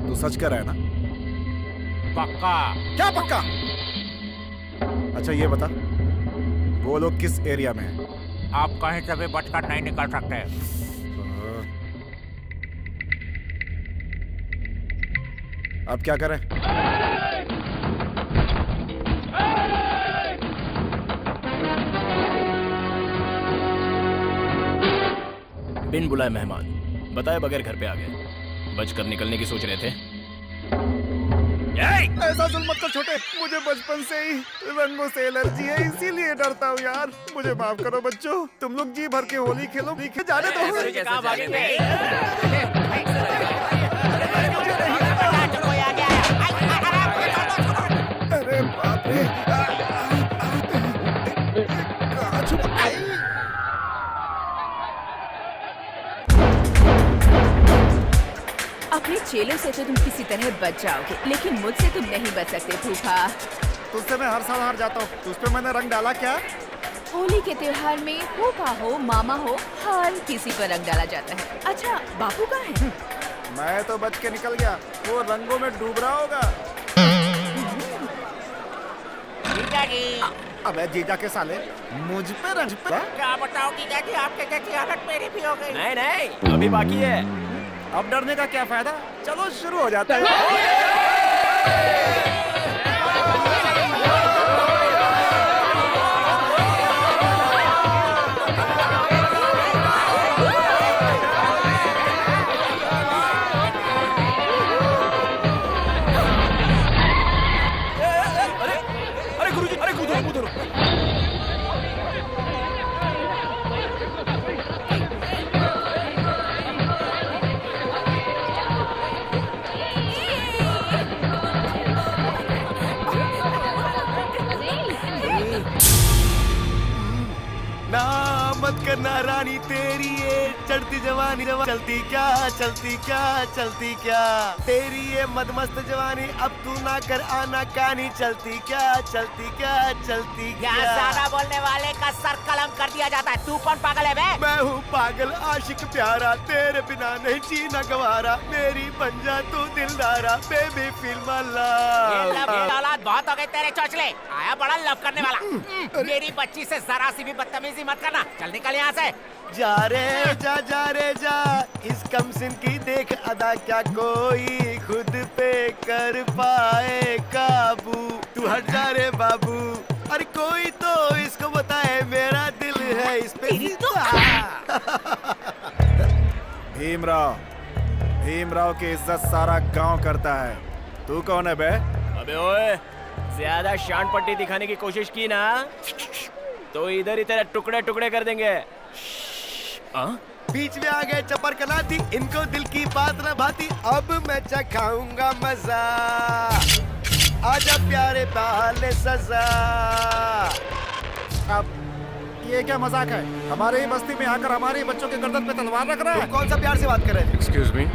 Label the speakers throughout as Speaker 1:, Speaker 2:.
Speaker 1: तू सच कर रहा है ना?
Speaker 2: पक्का।
Speaker 1: क्या पक्का? अच्छा ये बता, वो लोग किस एरिया में है?
Speaker 2: आप कहीं से भी बचकर नहीं निकल सकते।
Speaker 1: अब क्या करें?
Speaker 3: बिन बुलाए मेहमान, बताए बगैर घर पे आ गए। बचकर निकलने की सोच रहे थे।
Speaker 1: ऐसा जुल्म मत कर छोटे, मुझे बचपन से ही रंगों से एलर्जी है, इसीलिए डरता हूँ यार। मुझे माफ करो बच्चों, तुम लोग जी भर के होली खेलो, जाने दो। अरे बाप रे, कहाँ छुपा?
Speaker 4: अपने चेलों से तो तुम किसी तरह बच जाओगे, लेकिन मुझसे तुम नहीं बच सकते फूफा।
Speaker 1: तुझसे मैं हर साल हार जाता हूँ, तुझ पे मैंने रंग डाला क्या?
Speaker 4: होली के त्योहार में फूफा हो मामा हो हर किसी पर रंग डाला जाता है। अच्छा बापू कहाँ है?
Speaker 1: मैं तो बच के निकल गया, वो रंगों में डूब रहा होगा।
Speaker 2: जीजा जी।
Speaker 1: अबे जीजा के साले, मुझ पे रंग पे?
Speaker 2: क्या बताओ जीजा जी, आपके जैसी हालत मेरी भी हो गई।
Speaker 3: नहीं, अभी बाकी है।
Speaker 1: अब डरने का क्या फायदा? चलो शुरू हो जाता है।
Speaker 3: अरे गुरुजी, अरे कूदो।
Speaker 5: ना मत करना रानी तेरी ये चढ़ती जवानी चलती क्या तेरी ये मदमस्त जवानी, अब तू ना कर आना कानी, चलती क्या
Speaker 2: ज्यादा बोलने वाले का सर कलम कर दिया जाता है। तू कौन पागल है बे?
Speaker 5: मैं हूँ पागल आशिक प्यारा, तेरे बिना नहीं जीना गवारा, मेरी बन जा तू दिलदारा, बेबी फील माय लव।
Speaker 2: औलाद बहुत हो गए तेरे चोचले, आया बड़ा लव करने वाला। मेरी बच्ची से जरा सी भी बदतमीजी मत करना, चल निकल यहाँ से।
Speaker 5: जा रे जा, इस कमसिन की देख अदा, क्या कोई खुद पे कर पाए काबू, तू हट जा रे बाबू, अरे कोई तो इसको बताए, मेरा दिल है इस पे
Speaker 1: भीमराव की इज्जत सारा गांव करता है। तू कौन है बे?
Speaker 3: अबे ओए, ज्यादा शान पट्टी दिखाने की कोशिश की ना तो इधर ही तेरे टुकड़े कर देंगे।
Speaker 5: बीच में आ गए चपर कलाती, इनको दिल की बात न भाती, अब मैं चखाऊंगा मजा, आजा प्यारे बाले सजा।
Speaker 1: अब ये क्या मजाक है? हमारे ही बस्ती में आकर हमारे ही बच्चों के गर्दन पे तलवार रख रहा है।
Speaker 5: कौन सा प्यार से बात कर रहे थे?
Speaker 6: Excuse me,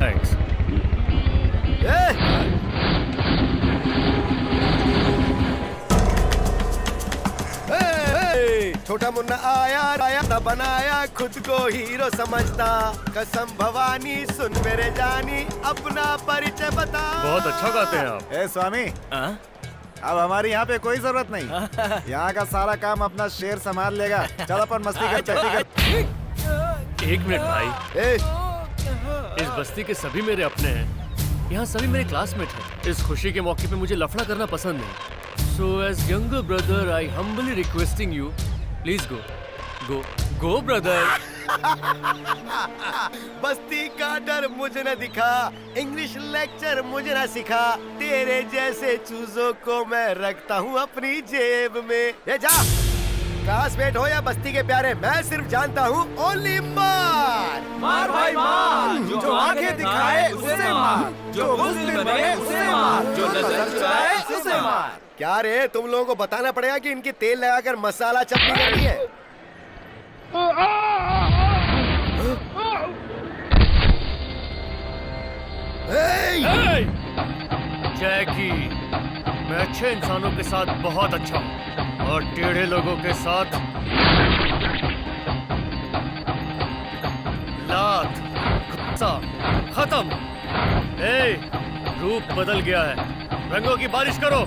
Speaker 6: thanks.
Speaker 5: छोटा मुन्ना आया था बनाया, खुद को हीरो समझता, कसम भवानी सुन मेरे जानी, अपना परिचय बता।
Speaker 6: बहुत अच्छा गाते हैं आप।
Speaker 1: ए स्वामी, अब हमारी यहाँ पे कोई जरूरत नहीं, यहाँ का सारा काम अपना शेर संभाल लेगा। चल अपन मस्ती करते हैं।
Speaker 6: एक मिनट भाई,
Speaker 5: ए,
Speaker 6: इस बस्ती के सभी मेरे अपने हैं, यहाँ सभी मेरे क्लासमेट हैं। इस खुशी के मौके पे मुझे लफड़ा करना पसंद नहीं। So as younger brother, I humbly requesting you, please go brother.
Speaker 5: बस्ती का डर मुझे न दिखा, इंग्लिश लेक्चर मुझे न सिखा, तेरे जैसे चूजों को मैं रखता हूँ अपनी जेब में। ये जा, क्लासमेट हो या बस्ती के प्यारे, मैं सिर्फ जानता हूँ ओनली मार
Speaker 3: भाई मार,
Speaker 1: जो आंखें दिखाए उसे मार, जो मुस्लिम बने उसे मार, जो नजर चुराए उसे मार।
Speaker 5: क्या रे, तुम लोगों को बताना पड़ेगा कि इनकी तेल लगाकर मसाला चटनी करनी है।
Speaker 6: जैकी, मैं अच्छे इंसानों के साथ बहुत अच्छा हूँ और टेढ़े लोगों के साथ लात, गुस्सा खत्म। ए, रूप बदल गया है, रंगों की बारिश करो।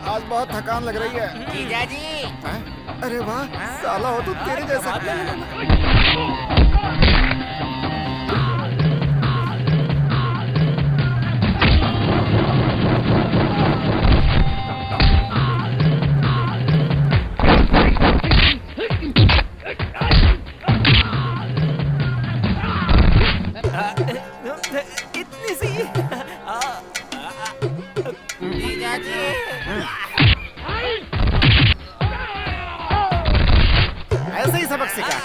Speaker 1: आज बहुत थकान लग रही है।
Speaker 2: जीजा जी
Speaker 1: हैं? अरे वाह, साला हो तो तेरे जैसा।
Speaker 3: इतनी सी
Speaker 2: जीजा जी
Speaker 1: ऐसे ही सबक सीखा।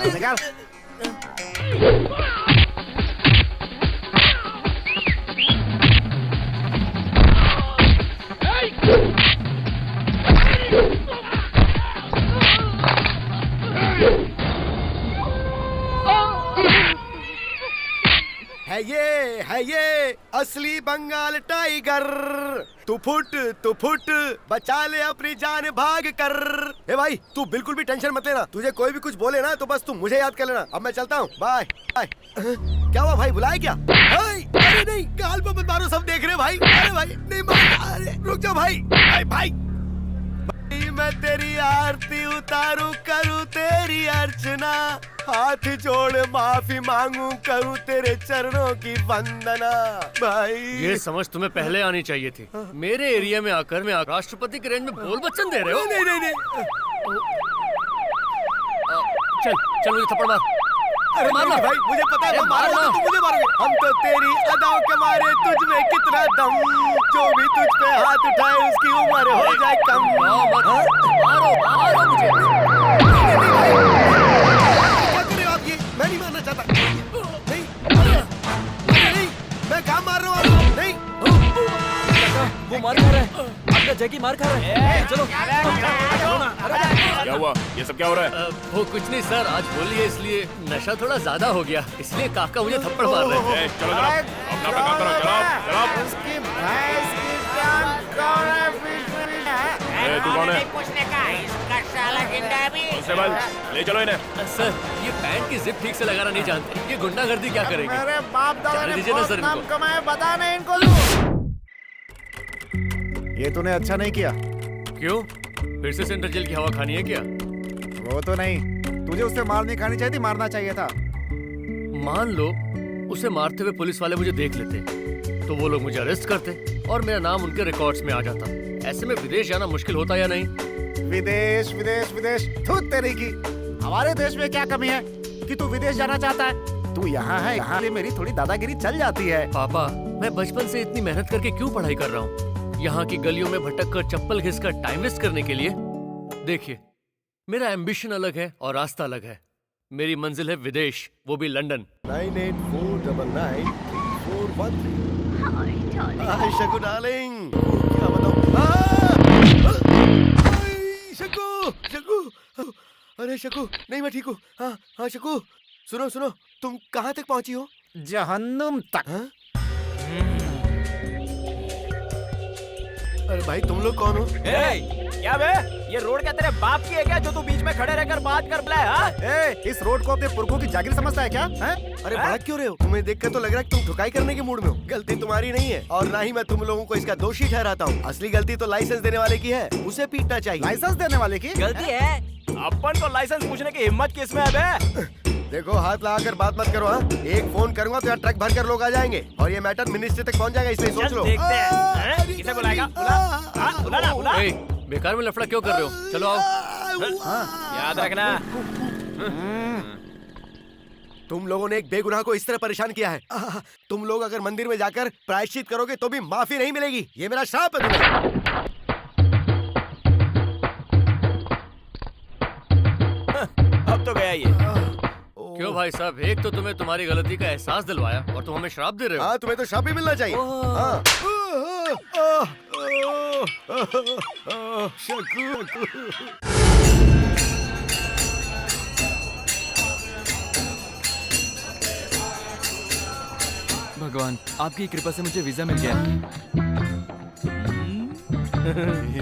Speaker 1: निकाल।
Speaker 5: है ये असली बंगाल टाइगर। तू फुट बचा ले अपनी जान भाग कर। ए भाई तू बिल्कुल भी टेंशन मत लेना, तुझे कोई भी कुछ बोले ना तो बस तू मुझे याद कर लेना। अब मैं चलता हूँ, बाय बाय। क्या हुआ भाई, बुलाए क्या? अरे नहीं, गाल पे मत मारो, सब देख रहे भाई। अरे भाई नहीं मार, अरे रुक जाओ भाई। भाई मैं तेरी आरती उतारूं, करूं तेरी अर्चना, हाथ जोड़ माफी मांगू, करूं तेरे चरणों की वंदना। भाई
Speaker 6: ये समझ तुम्हें पहले आनी चाहिए थी। मेरे एरिया में आकर मैं राष्ट्रपति के रेंज में बोल बच्चन दे रहे हो।
Speaker 5: नहीं
Speaker 6: चल मुझे थप्पड़ मार।
Speaker 5: अरे मारना भाई, मुझे पता है, मारोगे तो मुझे मारोगे। हम तो तेरी अदाओं के मारे, तुझ में कितना दम, जो भी तुझ पे हाथ उठाए उसकी उम्र हो जाए कम।
Speaker 6: मारो मुझे।
Speaker 5: क्या कर रहे हो आप? ये मैं नहीं मारना चाहता। नहीं, मैं कहाँ मार रहा हूँ आपको? नहीं,
Speaker 3: वो मार खा रहा है, आपका जैकी मार खा रहा है। चलो
Speaker 7: क्या हुआ? ये सब क्या हो रहा है?
Speaker 6: वो कुछ नहीं सर, आज होली है इसलिए नशा थोड़ा ज्यादा हो गया, इसलिए काका मुझे थप्पड़ मार रहे हैं।
Speaker 7: चलो अपना काम करो, चलो।
Speaker 1: उसकी भैंस की जान कौन है बीच में?
Speaker 7: तू कौन है?
Speaker 2: पूछने का इसका साला जिंदा भी।
Speaker 7: कांस्टेबल, ले चलो इन्हें।
Speaker 6: सर ये पैंट की जिप ठीक से लगाना नहीं जानते, ये गुंडागर्दी क्या करेंगे?
Speaker 1: मेरे बाप दादा
Speaker 6: जाने
Speaker 1: ने
Speaker 6: दीजिए ना
Speaker 1: बहुत
Speaker 6: सर
Speaker 1: नाम
Speaker 6: इनको।
Speaker 1: कमाया, बता नहीं इनको। ये तूने अच्छा नहीं किया।
Speaker 6: क्यों, फिर से सेंट्रल जेल की हवा खानी है क्या?
Speaker 1: वो तो नहीं, तुझे उससे मार नहीं खानी चाहिए थी, मारना चाहिए था।
Speaker 6: मान लो उसे मारते हुए पुलिस वाले मुझे देख लेते तो वो लोग मुझे अरेस्ट करते और मेरा नाम उनके रिकॉर्ड्स में आ जाता। ऐसे में विदेश जाना मुश्किल होता या नहीं?
Speaker 1: विदेश विदेश विदेश, थू तेरी की। हमारे देश में क्या कमी है कि तू विदेश जाना चाहता है? तू यहाँ है, यहाँ से मेरी थोड़ी दादागिरी चल जाती है।
Speaker 6: पापा, मैं बचपन से इतनी मेहनत करके क्यों पढ़ाई कर रहा हूँ? यहाँ की गलियों में भटक कर चप्पल घिसकर टाइम वेस्ट करने के लिए? देखिए, मेरा एम्बिशन अलग है और रास्ता अलग है। मेरी मंजिल है विदेश, वो भी लंदन।
Speaker 5: 98499341। हाय शकु डार्लिंग, क्या बताऊं? शकु, अरे शकु, नहीं मैं ठीक हूँ। हाँ शकु, सुनो, तुम कहाँ तक पहुँची हो?
Speaker 1: जहन्नुम तक।
Speaker 5: हाँ? अरे भाई तुम लोग कौन हो?
Speaker 3: क्या बे, ये रोड क्या तेरे बाप की है क्या जो तू बीच में खड़े रहकर बात कर रहा है? हाँ?
Speaker 1: इस रोड को अपने पुरखों की जागीर समझता है क्या?
Speaker 5: अरे भड़क क्यों रहे हो? तुम्हें देखकर तो लग रहा है कि तुम ठुकाई करने के मूड में हो। गलती तुम्हारी नहीं है और ना ही मैं तुम लोगों को इसका दोषी ठहराता हूँ। असली गलती तो लाइसेंस देने वाले की है, उसे पीटना चाहिए।
Speaker 1: लाइसेंस देने वाले की
Speaker 3: गलती है, अपन को लाइसेंस पूछने की हिम्मत किस में है बे?
Speaker 5: देखो हाथ लगाकर बात मत करो। हाँ, एक फोन करूंगा तो यहाँ ट्रक भर कर लोग आ जाएंगे और ये मैटर मिनिस्ट्री तक पहुँच जाएगा, इसलिए सोच लो।
Speaker 3: देखते हैं, किसे बुलाएगा? बुला।
Speaker 6: ए, बेकार में लफड़ा क्यों कर रहे हो? चलो आओ।
Speaker 3: याद रखना,
Speaker 5: तुम लोगों ने एक बेगुनाह को इस तरह परेशान किया है। तुम लोग अगर मंदिर में जाकर प्रायश्चित करोगे तो भी माफी नहीं मिलेगी, ये मेरा श्राप है तुम्हें।
Speaker 3: अब तो गया ये।
Speaker 5: ओ
Speaker 6: क्यों भाई साहब, एक तो तुम्हें तुम्हारी गलती का एहसास दिलवाया और तुम हमें श्राप दे रहे हो।
Speaker 5: हाँ, तुम्हें तो श्राप ही मिलना चाहिए। हाँ।
Speaker 8: भगवान, आपकी कृपा से मुझे वीजा मिल गया।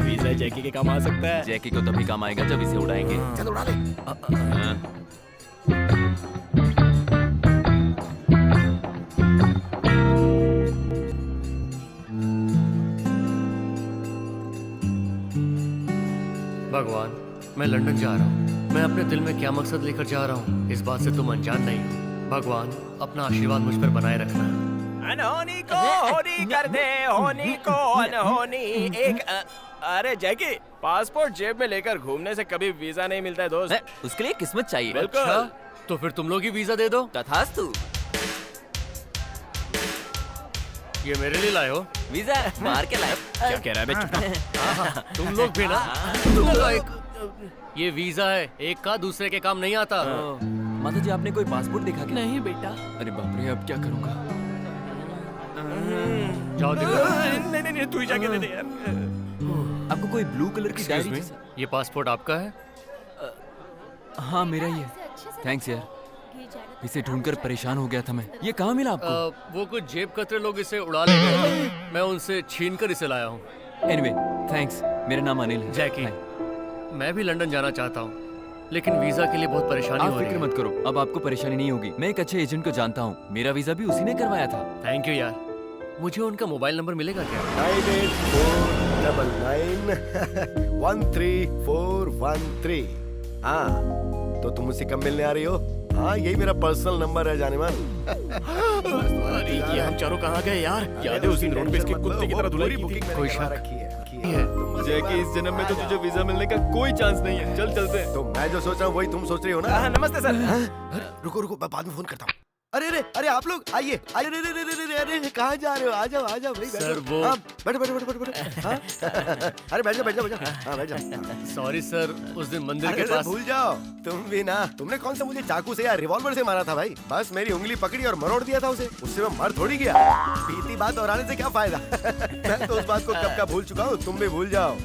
Speaker 3: वीजा जैकी के काम आ सकता है।
Speaker 8: जैकी को तभी काम आएगा जब इसे उड़ाएंगे।
Speaker 5: चल उड़ा ले।
Speaker 6: भगवान, मैं लंदन जा रहा हूँ। मैं अपने दिल में क्या मकसद लेकर जा रहा हूँ, इस बात से तुम अनजान नहीं हो। भगवान, अपना आशीर्वाद मुझ पर बनाए रखना।
Speaker 3: अनहोनी को होनी कर दे, होनी को अनहोनी। अरे जैकी, पासपोर्ट जेब में लेकर घूमने से कभी वीजा नहीं मिलता है दोस्त।
Speaker 8: उसके लिए किस्मत चाहिए।
Speaker 3: बिल्कुल।
Speaker 6: तो फिर तुम लोग ही वीजा दे दो।
Speaker 8: तथास्तु।
Speaker 6: ये मेरे लिए लाए हो?
Speaker 8: वीजा मार के लाए।
Speaker 3: क्या कह रहा है बे? चुप रहो।
Speaker 6: तुम लोग भी ना। तुम लोग ये वीजा है, एक का दूसरे के काम नहीं आता।
Speaker 8: माता जी, आपने कोई पासपोर्ट दिखा के?
Speaker 4: नहीं बेटा।
Speaker 8: अरे बाप रे, अब क्या करूँगा?
Speaker 6: जाओ देखो।
Speaker 3: नहीं, तू ही जाके दे दे यार।
Speaker 8: आपको कोई ब्लू कलर की
Speaker 6: Excuse
Speaker 8: डायरी?
Speaker 6: me, ये पासपोर्ट आपका है?
Speaker 8: हाँ, मेरा ही है। थैंक्स यार, इसे ढूंढकर परेशान हो गया था मैं। ये कहाँ मिला आपको?
Speaker 6: वो कुछ जेब कतरे लोग इसे उड़ा ले गए। मैं उनसे छीन कर इसे लाया हूँ।
Speaker 8: Anyway, thanks. मेरा नाम अनिल है।
Speaker 6: जैकी,
Speaker 8: Hi.
Speaker 6: मैं भी लंदन जाना चाहता हूँ, लेकिन वीजा के लिए बहुत परेशानी
Speaker 8: आप
Speaker 6: हो रही
Speaker 8: फिक्र
Speaker 6: है।
Speaker 8: मत करो, अब आपको परेशानी नहीं होगी। मैं एक अच्छे एजेंट को जानता हूँ, मेरा वीजा भी उसी ने करवाया था।
Speaker 6: थैंक यू यार। मुझे उनका मोबाइल नंबर मिलेगा क्या?
Speaker 5: 9849913413। हाँ, तो तुम मुझसे कब मिलने आ रही हो? हाँ, यही मेरा पर्सनल नंबर है जाने मन।
Speaker 3: अरे ये हम चारों कहाँ गए यार? याद है उसी रोड पे इसके कुत्ते की तरह धुलाई की थी।
Speaker 6: कोई शक
Speaker 5: रखी है।
Speaker 7: जैकी, इस जन्म में तो तुझे वीजा मिलने का कोई चांस नहीं है। चल चलते हैं।
Speaker 5: तो मैं जो सोच रहा हूँ वही तुम सोच रही हो ना?
Speaker 3: नमस्ते सर।
Speaker 5: रुको रुको, मैं बाद में फोन करता हूँ। अरे अरे अरे, आप लोग आइए। अरे अरे अरे अरे अरे, कहाँ जा रहे हो? आ जाओ आ जाओ भाई।
Speaker 6: सर, वो-
Speaker 5: हाँ, बैठो बैठो बैठो बैठो। हाँ? अरे बैठ जाओ बैठ जाओ बैठ जाओ। हाँ, बैठ जाओ।
Speaker 6: सॉरी सर, उस दिन मंदिर
Speaker 5: अरे
Speaker 6: के
Speaker 5: अरे,
Speaker 6: पास।
Speaker 5: भूल जाओ। तुम भी ना, तुमने कौन सा मुझे चाकू से या रिवॉल्वर से मारा था भाई? बस मेरी उंगली पकड़ी और मरोड़ दिया था उसे। उससे मैं मर थोड़ी गया। बीती बात दोहराने से क्या फायदा? मैं तो उस बात को कब का भूल चुका हूँ, तुम भी भूल जाओ।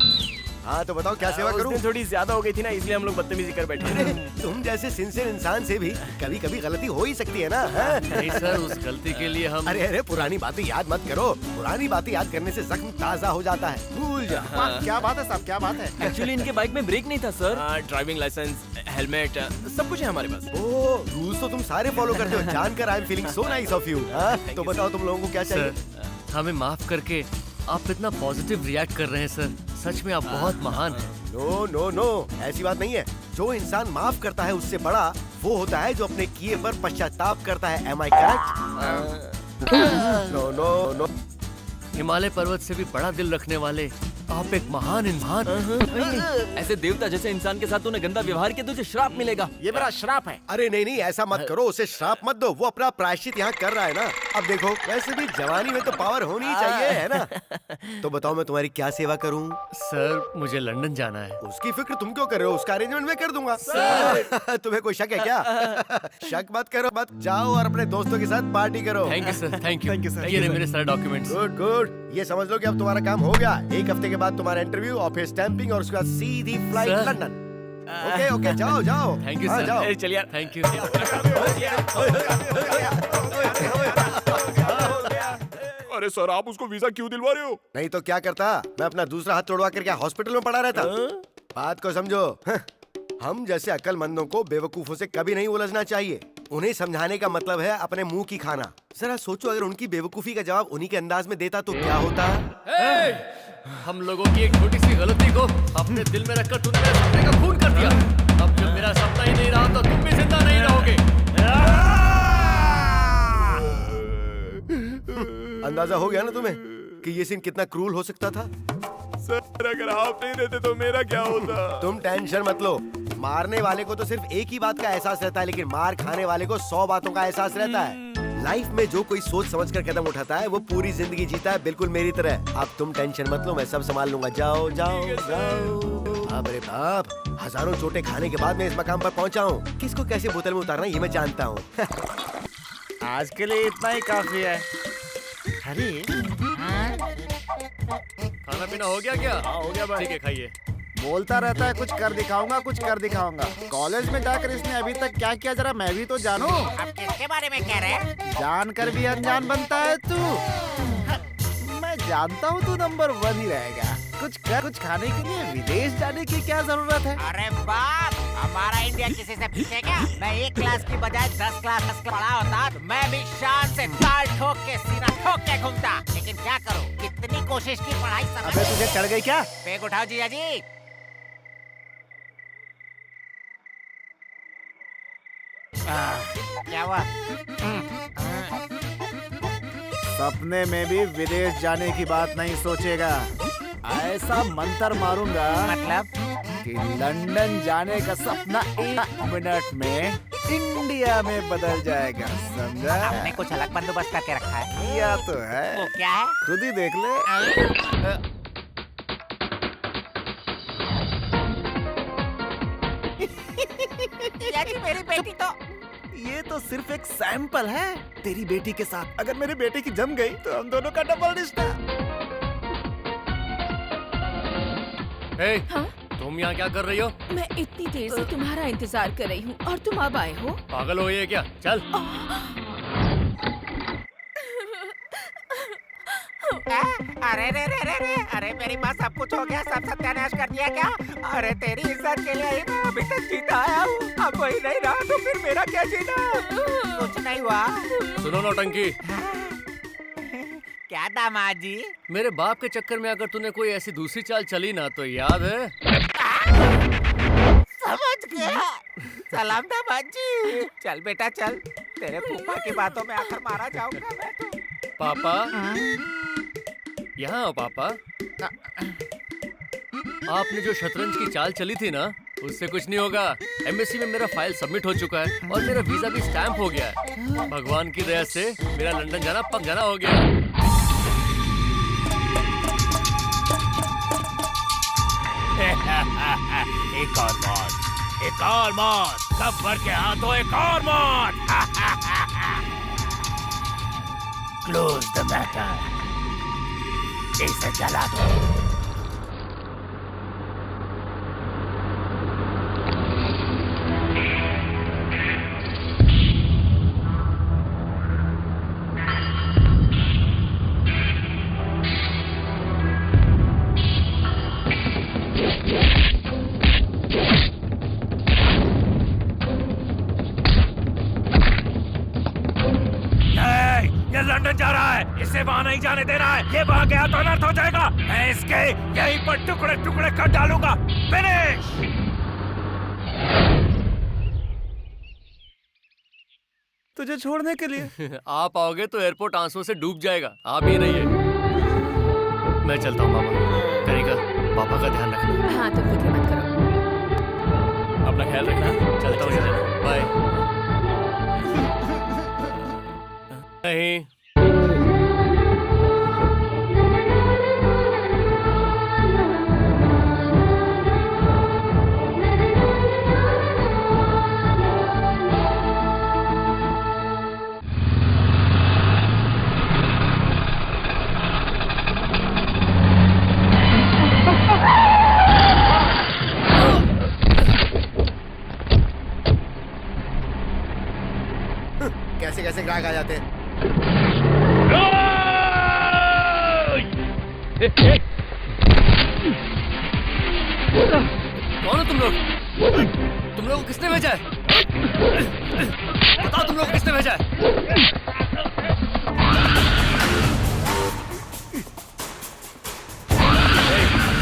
Speaker 5: हाँ, तो बताओ क्या सेवा
Speaker 3: उस
Speaker 5: करूँ?
Speaker 3: दिन थोड़ी ज्यादा हो गई थी ना, इसलिए हम लोग बदतमीजी कर बैठे।
Speaker 5: अरे, तुम जैसे सिंसियर इंसान से भी कभी कभी गलती हो ही सकती है ना। हाँ?
Speaker 6: नहीं सर, उस गलती के लिए हम।
Speaker 5: अरे अरे, पुरानी बातें याद मत करो। पुरानी बातें याद करने से जख्म ताजा हो जाता है। भूल जाओ।
Speaker 1: क्या बात है साहब, क्या बात है?
Speaker 8: एक्चुअली इनके बाइक में ब्रेक नहीं था सर।
Speaker 3: ड्राइविंग लाइसेंस, हेलमेट, सब कुछ है हमारे पास।
Speaker 5: ओ, रूल्स तो तुम सारे फॉलो करते हो। जानकर I am feeling so nice of you. तो बताओ तुम लोगों को क्या चाहिए?
Speaker 6: सर, हमें माफ करके आप इतना पॉजिटिव रिएक्ट कर रहे हैं सर। सच में आप बहुत महान हैं।
Speaker 5: नो नो नो, ऐसी बात नहीं है। जो इंसान माफ करता है उससे बड़ा वो होता है जो अपने किए पर पश्चाताप करता है। Am I correct? No no no.
Speaker 6: Himalaya पर्वत से भी बड़ा दिल रखने वाले आप एक महान इंसान।
Speaker 8: ऐसे देवता जैसे इंसान के साथ तूने गंदा व्यवहार किया, तुझे श्राप मिलेगा।
Speaker 2: ये मेरा श्राप है।
Speaker 5: अरे नहीं नहीं, ऐसा मत करो। उसे श्राप मत दो। वो अपना प्रायश्चित यहाँ कर रहा है ना। अब देखो, वैसे भी जवानी में तो पावर होनी ही चाहिए, है ना? तो बताओ मैं तुम्हारी क्या सेवा करूँ?
Speaker 6: सर, मुझे लंदन जाना है।
Speaker 5: उसकी फिक्र तुम क्यों कर रहे हो? उसका अरेंजमेंट मैं कर दूंगा। तुम्हें कोई शक है क्या? शक मत करो, मत जाओ और अपने दोस्तों के साथ पार्टी करो।
Speaker 6: Thank you sir, thank you.
Speaker 1: Thank you, sir.
Speaker 6: ये रहे मेरे सारे डॉक्यूमेंट्स।
Speaker 5: गुड गुड, ये समझ लो कि अब तुम्हारा काम हो गया। एक हफ्ते के बाद तुम्हारा इंटरव्यू और फिर स्टैंपिंग और उसके बाद सीधी flight
Speaker 6: Sir.
Speaker 5: London. Okay okay, जाओ जाओ।
Speaker 6: थैंक यू
Speaker 5: हाँ,
Speaker 6: सर।
Speaker 5: जाओ।
Speaker 3: चल यार।
Speaker 6: Thank you.
Speaker 7: अरे सर, आप उसको वीजा क्यों दिलवा रहे हो?
Speaker 5: नहीं तो क्या करता? मैं अपना दूसरा हाथ तोड़वा कर क्या हॉस्पिटल में पड़ा रहता? बात को समझो। हम जैसे अक्लमंदों को बेवकूफों से कभी नहीं उलझना चाहिए। उन्हें समझाने का मतलब है अपने मुंह की खाना। जरा सोचो, अगर उनकी बेवकूफी का जवाब उन्हीं के अंदाज में देता तो क्या होता?
Speaker 6: हम लोगों की एक छोटी सी गलती को अपने दिल में रखकर तुमने मेरे सपने का खून कर दिया। अब जब मेरा सपना ही नहीं रहा तो तुम भी जिंदा नहीं रहोगे।
Speaker 5: अंदाजा हो गया ना तुम्हें कि ये सीन कितना क्रूल हो सकता था?
Speaker 7: सर, अगर आप नहीं रहते तो मेरा क्या होता?
Speaker 5: तुम टेंशन मत लो। मारने वाले को तो सिर्फ एक ही बात का एहसास रहता है, लेकिन मार खाने वाले को 100 बातों का एहसास रहता है। लाइफ में जो कोई सोच समझ कर कदम उठाता है वो पूरी जिंदगी जीता है, बिल्कुल मेरी तरह। अब तुम टेंशन मत लो, मैं सब संभाल लूंगा। जाओ जाओ जाओ। बाप रे बाप, हजारों चोटें खाने के बाद मैं इस मकाम पर पहुंचा हूँ। किसको कैसे बोतल में उतारना ये मैं जानता हूँ।
Speaker 1: आज के लिए इतना ही काफी है। अरे
Speaker 6: खाना पीना हो गया क्या? हाँ हो गया भाई। ठीक है खाइए।
Speaker 1: बोलता रहता है कुछ कर दिखाऊंगा, कुछ कर दिखाऊंगा। कॉलेज में जाकर इसने अभी तक क्या किया जरा मैं भी तो जानूं।
Speaker 2: अब किसके बारे में कह रहे हैं?
Speaker 1: जानकर भी अनजान बनता है तू। मैं जानता हूँ तू नंबर 1 ही रहेगा। कुछ कर, कुछ खाने के लिए विदेश जाने की क्या जरूरत है?
Speaker 2: अरे बाप, हमारा इंडिया किसी से पीछे क्या? मैं एक क्लास की बजाय 10 क्लास पढ़ा होता तो मैं भी शान से ताल ठोक के सीना ठोक के घूमता। लेकिन क्या करूं, कितनी कोशिश की पढ़ाई समझ।
Speaker 5: अबे तुझे चढ़ गई क्या?
Speaker 2: बैग उठाओ जीजा जी। क्या हुआ?
Speaker 1: सपने में भी विदेश जाने की बात नहीं सोचेगा। ऐसा मंत्र मारूंगा
Speaker 2: मतलब?
Speaker 1: कि लंदन जाने का सपना 1 मिनट में इंडिया में बदल जाएगा, समझा?
Speaker 2: आपने कुछ अलग बंदोबस्त करके रखा है?
Speaker 1: या तो
Speaker 2: वो
Speaker 1: है,
Speaker 2: क्या है?
Speaker 1: खुद ही देख ले।
Speaker 2: जीजा जी मेरी बेटी तो
Speaker 1: ये तो सिर्फ एक सैंपल है। तेरी बेटी के साथ अगर मेरी बेटी की जम गई तो हम दोनों का डबल रिश्ता।
Speaker 6: हे,
Speaker 4: हाँ?
Speaker 6: तुम यहाँ क्या कर रही हो?
Speaker 4: मैं इतनी देर से तुम्हारा इंतजार कर रही हूँ और तुम अब आए हो।
Speaker 6: पागल हो ये क्या? चल।
Speaker 2: अरे रे रे रे रे, अरे मेरी माँ सब कुछ हो गया, सब सत्यानाश कर दिया क्या? अरे तेरी इज्जत के लिए ही मैं अभी तक जीता आया हूँ। अब वही नहीं रहा तो फिर मेरा क्या जीना? कुछ नहीं हुआ।
Speaker 6: सुनो नौटंकी,
Speaker 2: क्या दामाद जी?
Speaker 6: मेरे बाप के चक्कर में अगर तूने कोई ऐसी दूसरी चाल चली ना तो याद है?
Speaker 2: समझ गया। सलाम दामाद जी। चल बेटा चल, तेरे फूफा की बातों में आकर मारा जाऊंगा मैं तो।
Speaker 6: पापा, यहाँ आओ पापा। आपने जो शतरंज की चाल चली थी ना, उससे कुछ नहीं होगा। एम्बेसी में मेरा फाइल सबमिट हो चुका है और मेरा वीजा भी स्टैंप हो गया है। भगवान की दया से मेरा लंदन जाना पक जाना हो गया।
Speaker 2: एक और मौत, एक और मौत, सब भर के हाथों एक और मौत। क्लोज द मैटर, इसे जला दो।
Speaker 9: ये लंदन जा रहा है, इसे वहाँ नहीं जाने देना है। ये वहाँ गया तो अनर्थ हो जाएगा। मैं इसके यहीं पर टुकड़े टुकड़े कर डालूंगा। फिनिश।
Speaker 1: तुझे छोड़ने के लिए।
Speaker 6: आप आओगे तो एयरपोर्ट आंसुओं से डूब जाएगा। आप ही रहिए, मैं चलता हूँ मामा। करिका, पापा का ध्यान रखना।
Speaker 4: हाँ तुम फिक्र मत करो।
Speaker 6: अपना ख्याल रखना। चलता हूँ, बाय। नहीं,
Speaker 5: कैसे कैसे ग्राहक आ जाते हैं।
Speaker 6: कौन हो तुम लोग? तुम लोग को किसने भेजा है? बताओ तुम लोग को किसने भेजा है?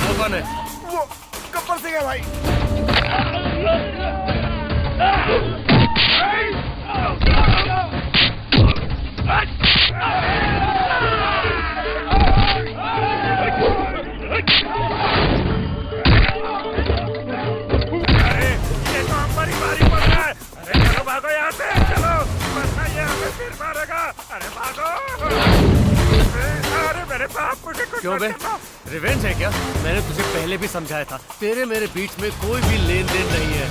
Speaker 6: वो कौन है?
Speaker 1: वो गब्बर सिंह है भाई।
Speaker 6: क्यों बे? रिवेंज है क्या? मैंने तुझे पहले भी समझाया था, तेरे मेरे बीच में कोई भी लेन देन नहीं है।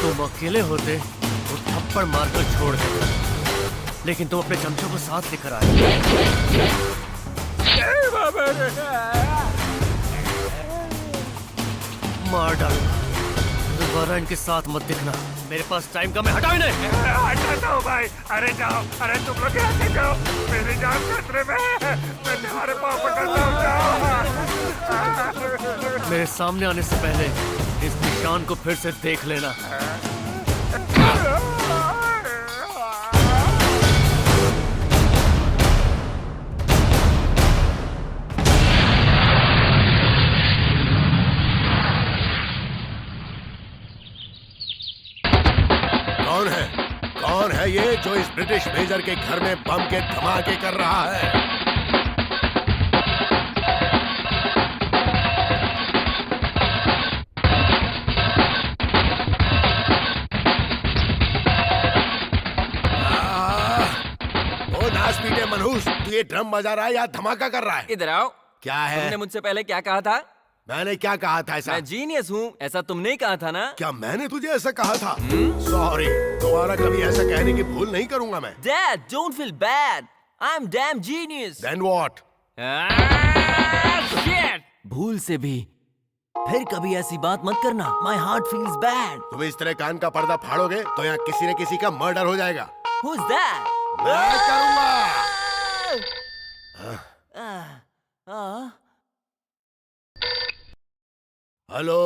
Speaker 6: तुम अकेले होते तो थप्पड़ मारकर छोड़ देते, लेकिन तुम अपने चमचों को साथ लेकर आए। मार डालूंगा, दोबारा इनके साथ मत दिखना। मेरे पास टाइम कम है, हटाओ इन्हें।
Speaker 9: हटाता हूँ भाई। अरे जाओ, अरे तुम लोग यहाँ से जाओ, मेरी जान खतरे में है। मैं तुम्हारे पाँव पकड़ता हूँ, जाओ।
Speaker 6: मेरे सामने आने से पहले इस निशान को फिर से देख लेना।
Speaker 5: कौन है ये जो इस ब्रिटिश मेजर के घर में बम के धमाके कर रहा है? ओ नाच पीटे मनहूस, तू ये ड्रम बजा रहा है या धमाका कर रहा है?
Speaker 8: इधर आओ।
Speaker 5: क्या है?
Speaker 8: तुमने मुझसे पहले क्या कहा था?
Speaker 5: मैंने क्या कहा था ऐसा?
Speaker 8: मैं जीनियस हूँ, ऐसा तुमने ही कहा था ना?
Speaker 5: क्या मैंने तुझे ऐसा कहा था? सॉरी, दोबारा कभी ऐसा कहने की भूल नहीं करूंगा मैं।
Speaker 8: Dad, don't feel bad. I'm damn genius.
Speaker 5: Then what?
Speaker 8: Shit! भूल से भी फिर कभी ऐसी बात मत करना। My heart feels bad.
Speaker 5: तुम इस तरह कान का पर्दा फाड़ोगे तो यहाँ किसी न किसी का मर्डर हो जाएगा।
Speaker 8: Who's that?
Speaker 5: मैं करूंगा। हेलो,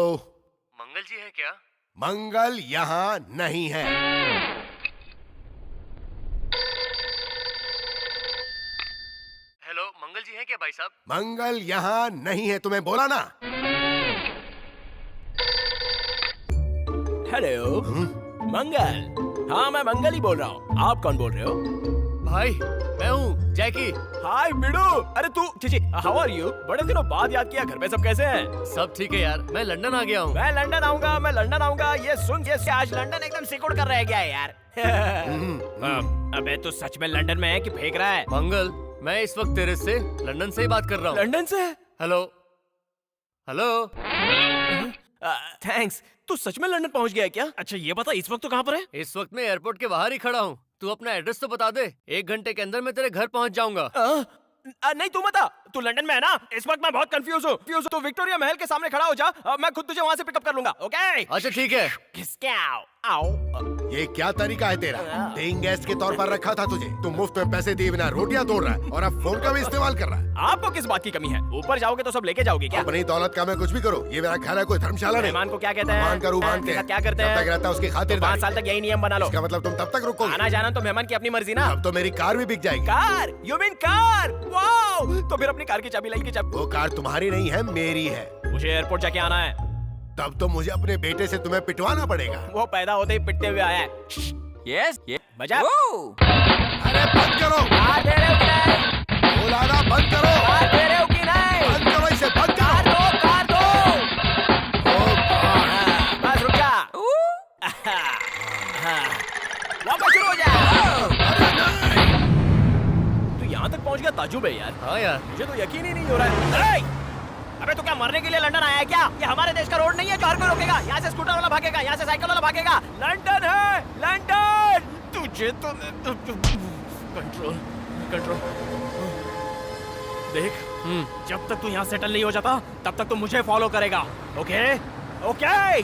Speaker 6: मंगल जी है क्या?
Speaker 5: मंगल यहाँ नहीं है।
Speaker 6: हेलो, मंगल जी है क्या भाई साहब?
Speaker 5: मंगल यहाँ नहीं है, तुम्हें बोला ना।
Speaker 3: हेलो मंगल। हाँ मैं मंगल ही बोल रहा हूँ। आप कौन बोल रहे हो?
Speaker 6: भाई मैं हूँ जैकी।
Speaker 3: हाय बिडू। अरे तू चिची, हाउ आर यू? बड़े दिनों बाद याद किया। घर पे सब कैसे हैं?
Speaker 6: सब ठीक है यार, मैं लंदन आ गया हूँ।
Speaker 3: मैं लंदन आऊंगा। ये सुन, ये आज लंदन एकदम सिकुड़ कर रह गया है यार। अबे तू सच में लंदन में है कि फेंक रहा है?
Speaker 6: मंगल, मैं इस वक्त तेरे से लंदन से ही बात कर रहा हूँ।
Speaker 3: लंदन से?
Speaker 6: Hello hello.
Speaker 3: थैंक्स। तू सच में लंदन पहुंच गया है क्या? अच्छा ये बता, इस वक्त तू कहाँ पर है?
Speaker 6: इस वक्त मैं एयरपोर्ट के बाहर ही खड़ा हूँ। तू अपना एड्रेस तो बता दे, 1 घंटे के अंदर मैं तेरे घर पहुँच जाऊंगा।
Speaker 3: नहीं तू बता, तू लंदन में है ना? इस वक्त मैं बहुत कंफ्यूज हूँ। तू विक्टोरिया महल के सामने खड़ा हो जा, मैं खुद तुझे वहाँ से पिकअप कर लूंगा। ओके?
Speaker 6: अच्छा ठीक है।
Speaker 5: ये क्या तरीका है तेरा? पेइंग गेस्ट के तौर पर रखा था तुझे, तुम मुफ्त में पैसे दिए बिना रोटियां तोड़ रहा है और अब फोन का भी इस्तेमाल कर रहा है।
Speaker 3: आपको किस बात की कमी है? ऊपर जाओगे तो सब लेके जाओगे क्या?
Speaker 5: अपनी दौलत का मैं कुछ भी करूँ, ये मेरा घर है, कोई धर्मशाला नहीं।
Speaker 3: मेहमान को क्या कहते हैं?
Speaker 5: मेहमान का रूबान
Speaker 3: के साथ क्या करते हैं?
Speaker 5: जब तक रहता है उसकी खातिर
Speaker 3: 5 साल तक यही नियम बना लो।
Speaker 5: इसका मतलब तुम तब तक रुको।
Speaker 3: आना जाना तो मेहमान की अपनी मर्जी ना।
Speaker 5: अब तो मेरी कार भी बिक जाएगी।
Speaker 3: Car? You mean car? Wow! तो फिर अपनी कार की चाबी लाई की चाबी।
Speaker 5: वो कार तुम्हारी नहीं है, मेरी है।
Speaker 3: मुझे एयरपोर्ट जाके आना है।
Speaker 5: तब तो मुझे अपने बेटे से तुम्हें पिटवाना पड़ेगा।
Speaker 3: वो पैदा होते ही पिटते हुए आया है।
Speaker 8: Yes, yes.
Speaker 3: बजा।
Speaker 5: अरे बंद करो।
Speaker 3: कार दे रहे हो कि नहीं?
Speaker 5: बुलाना बंद करो।
Speaker 3: कार दे रहे हो कि नहीं?
Speaker 5: बंद करो इसे, बंद
Speaker 3: कार
Speaker 5: करो।
Speaker 3: दो, कार दो।
Speaker 5: ओ गॉड।
Speaker 3: बस रुक जा। वापस शुरू हो जा। तू यहाँ तक पहुँच गया, ताजुब है यार।
Speaker 6: हाँ यार,
Speaker 3: मुझे तो यकीन ही नहीं हो रहा है। अबे तू क्या मरने के लिए लंदन आया है क्या? ये हमारे देश का रोड नहीं है जो हर कोई रोकेगा। यहाँ से स्कूटर वाला भागेगा, यहाँ से साइकिल वाला भागेगा। लंदन है, लंदन। तुझे तो कंट्रोल देख। जब तक तू यहाँ सेटल नहीं हो जाता तब तक तू मुझे फॉलो करेगा। Okay okay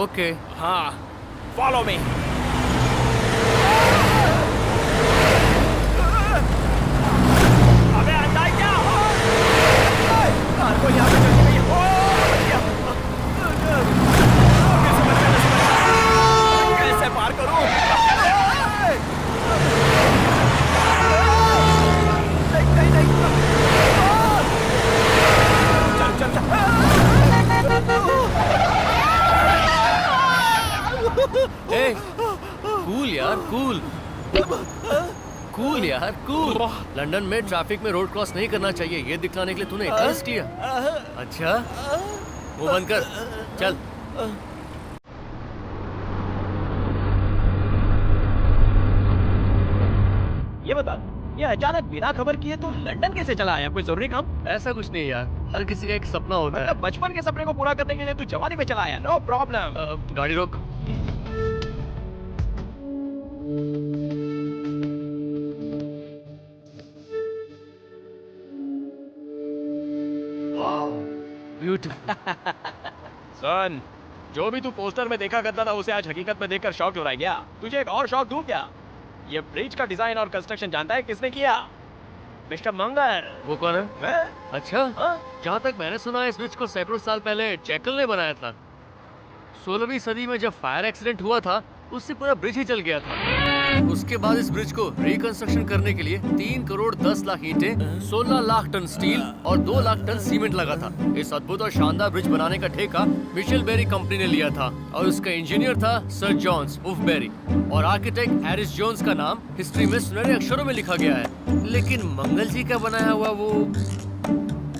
Speaker 6: okay.
Speaker 3: हाँ, फॉलो मी। अबे अंदाज क्या? कार को यहाँ पे चलती गई। कैसे पार करूं? नहीं। चल।
Speaker 6: ए, कूल यार, कूल यार, कूल। लंदन में ट्रैफिक में रोड क्रॉस नहीं करना चाहिए, ये दिखाने के लिए तूने इतना रिस्क लिया। अच्छा, वो बंद कर, चल।
Speaker 3: ये बता, ये अचानक बिना खबर किए तो लंदन कैसे चला आया? कोई जरूरी काम?
Speaker 6: ऐसा कुछ नहीं यार, हर किसी का एक सपना होता है।
Speaker 3: बचपन के सपने को पूरा करने के लिए तू जवानी में चला आया। No problem.
Speaker 6: गाड़ी रोक। ब्यूटीफुल।
Speaker 3: सन, जो भी तू पोस्टर में देखा करता था उसे आज हकीकत में देखकर शॉक हो रहा है क्या? तुझे एक और शॉक दूं क्या? ये ब्रिज का डिजाइन और कंस्ट्रक्शन जानता है किसने किया? मिस्टर मंगल।
Speaker 6: वो कौन है?
Speaker 3: मैं?
Speaker 6: अच्छा, जहाँ तक मैंने सुना है इस ब्रिज को सैकड़ों साल पहले जैकल ने बनाया था। 16वीं सदी में जब फायर एक्सीडेंट हुआ था उससे पूरा ब्रिज ही जल गया था। उसके बाद इस ब्रिज को रिकंस्ट्रक्शन करने के लिए 3 करोड़ 10 लाख ईंटें, 16 लाख टन स्टील और 2 लाख टन सीमेंट लगा था। इस अद्भुत और शानदार ब्रिज बनाने का ठेका मिशेल बेरी कंपनी ने लिया था और उसका इंजीनियर था सर जॉन्स उफ बेरी और आर्किटेक्ट हैरिस जोन्स का नाम हिस्ट्री में सुनहरे अक्षरों में लिखा गया है। लेकिन मंगल जी का बनाया हुआ वो,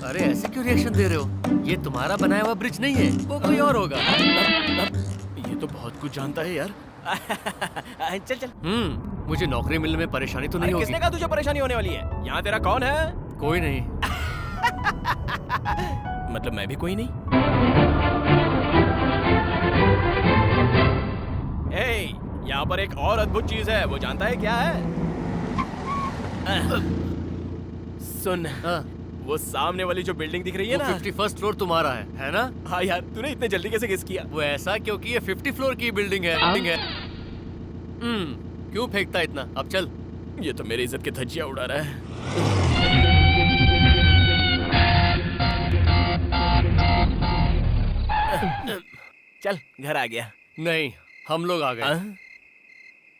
Speaker 6: अरे ऐसे क्यों रिएक्शन दे रहे हो? ये तुम्हारा बनाया हुआ ब्रिज नहीं है, वो कोई और होगा।
Speaker 3: ये तो बहुत कुछ जानता है यार। चल चल।
Speaker 6: मुझे नौकरी मिलने में परेशानी तो नहीं होगी?
Speaker 3: किसने कहा तुझे परेशानी होने वाली है? यहाँ तेरा कौन है?
Speaker 6: कोई नहीं।
Speaker 3: मतलब मैं भी कोई नहीं? यहाँ पर एक और अद्भुत चीज है, वो जानता है क्या है? सुन, वो सामने वाली जो बिल्डिंग दिख रही है ना,
Speaker 6: 51st फ्लोर तुम्हारा है ना?
Speaker 3: हाँ यार, तूने इतने जल्दी कैसे गेस किया?
Speaker 6: वो ऐसा क्योंकि ये 50 फ्लोर की बिल्डिंग है। क्यों फेंकता इतना? अब चल।
Speaker 3: ये तो मेरी इज्जत की धज्जियां उड़ा रहा है। चल, घर आ गया।
Speaker 6: नहीं, हम लोग आ गए।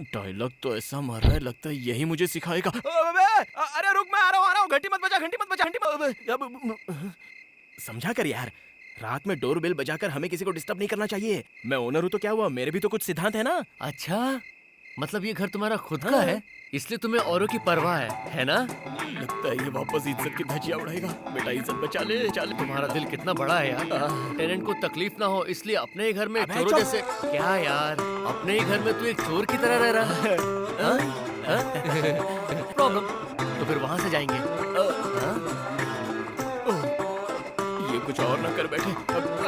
Speaker 3: डायलॉग तो ऐसा मार रहा है, लगता है यही मुझे सिखाएगा। अरे रुक, मैं आ रहा हूँ। घंटी मत बजा, घंटी मत बजा। समझा कर यार, रात में डोर बेल बजाकर हमें किसी को डिस्टर्ब नहीं करना चाहिए। मैं ओनर हूँ तो क्या हुआ, मेरे भी तो कुछ सिद्धांत है ना।
Speaker 6: अच्छा, मतलब ये घर तुम्हारा खुद का है, इसलिए तुम्हें औरों की परवाह है ना?
Speaker 3: लगता है ये वापस इज्जत की धज्जियां उड़ाएगा। बेटा इज्जत बचा ले, चल।
Speaker 6: तुम्हारा दिल कितना बड़ा है यार। टेनेंट को तकलीफ ना हो इसलिए अपने ही घर में चोरों जैसे। क्या यार, अपने ही घर में तू एक चोर की तरह रह रहा है? प्रॉब्लम, तो फिर वहाँ से जाएंगे।
Speaker 3: ये कुछ और ना कर बैठे,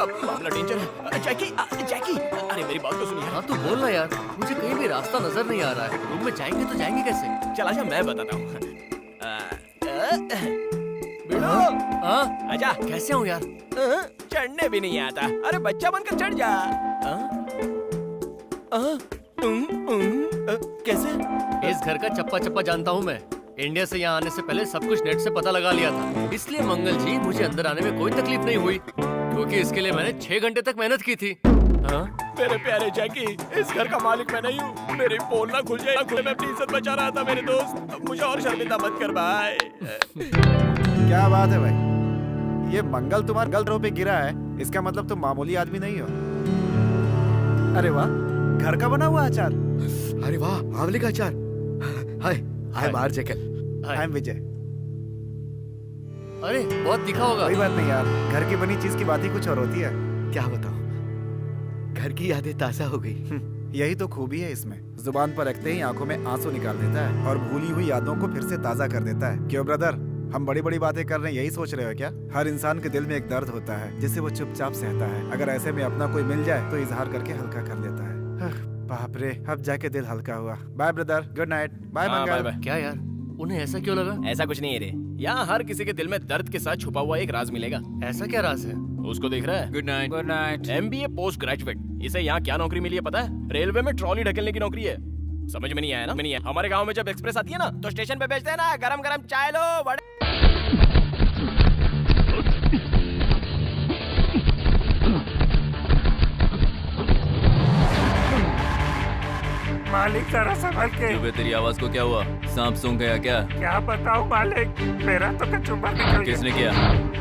Speaker 3: अब मामला डेंजर है। जैकी, अरे मेरी बात तो सुनिए।
Speaker 6: हाँ तो बोल ना यार, मुझे कहीं भी रास्ता नजर नहीं आ रहा है। रूम में जाएंगे तो जाएंगे कैसे?
Speaker 3: चल आजा, मैं बताता हूँ। आजा।
Speaker 6: कैसे हूँ यार?
Speaker 3: चढ़ने भी नहीं आता। अरे बच्चा बनकर चढ़ जा। कैसे?
Speaker 6: इस घर का चप्पा चप्पा जानता हूँ मैं। इंडिया से यहाँ आने से पहले सब कुछ नेट से पता लगा लिया था, इसलिए मंगल जी मुझे अंदर आने में कोई तकलीफ नहीं हुई, क्योंकि इसके लिए मैंने 6 घंटे तक मेहनत की थी।
Speaker 3: मेरे प्यारे जैकी, इस घर का मालिक मैं नहीं हूँ। मेरी पोल ना खुल जाए, मैं अपनी इज्जत बचा रहा था मेरे दोस्त। मुझे और शर्मिंदा मत कर भाई।
Speaker 1: क्या बात है भाई, ये मंगल तुम्हारे गल रो पे गिरा है, इसका मतलब तुम मामूली आदमी नहीं हो। अरे वाह, घर का बना हुआ अचार।
Speaker 5: अरे वाह, आंवले का अचार। Hi, I am R jackal.
Speaker 1: I am Vijay.
Speaker 6: अरे बहुत दिखा होगा।
Speaker 1: कोई बात नहीं यार, घर की बनी चीज की बात ही कुछ और होती है।
Speaker 5: क्या बताऊं, घर की यादें ताजा हो गई।
Speaker 1: यही तो खूबी है इसमें, जुबान पर रखते ही आंखों में आंसू निकाल देता है और भूली हुई यादों को फिर से ताजा कर देता है। क्यों ब्रदर, हम बड़ी बड़ी बातें कर रहे हैं, यही सोच रहे हो क्या? हर इंसान के दिल में एक दर्द होता है जिसे वो चुपचाप सहता है। अगर ऐसे में अपना कोई मिल जाए तो इजहार करके हल्का कर लेता है। बाप रे, अब जाके दिल हल्का हुआ। Bye brother, good night. Bye Mangal.
Speaker 6: क्या यार, उन्हें ऐसा क्यों लगा?
Speaker 3: ऐसा कुछ नहीं है रे, यहाँ हर किसी के दिल में दर्द के साथ छुपा हुआ एक राज मिलेगा।
Speaker 6: ऐसा क्या राज है?
Speaker 3: उसको देख रहा है?
Speaker 8: Good night. Good night.
Speaker 3: MBA post graduate, इसे यहाँ क्या नौकरी मिली है पता है? रेलवे में ट्रॉली ढकेलने की नौकरी है। समझ में नहीं आया ना? नहीं है। हमारे गांव में जब एक्सप्रेस आती है ना, तो स्टेशन पे बेचते हैं ना, गरम गरम चाय लो, बड़े।
Speaker 9: मालिक जरा संभल के।
Speaker 8: तेरी आवाज को क्या हुआ? सांप सूंघ गया क्या?
Speaker 9: क्या बताऊं मालिक, मेरा तो कचुम्बर निकल गया।
Speaker 8: किसने किया?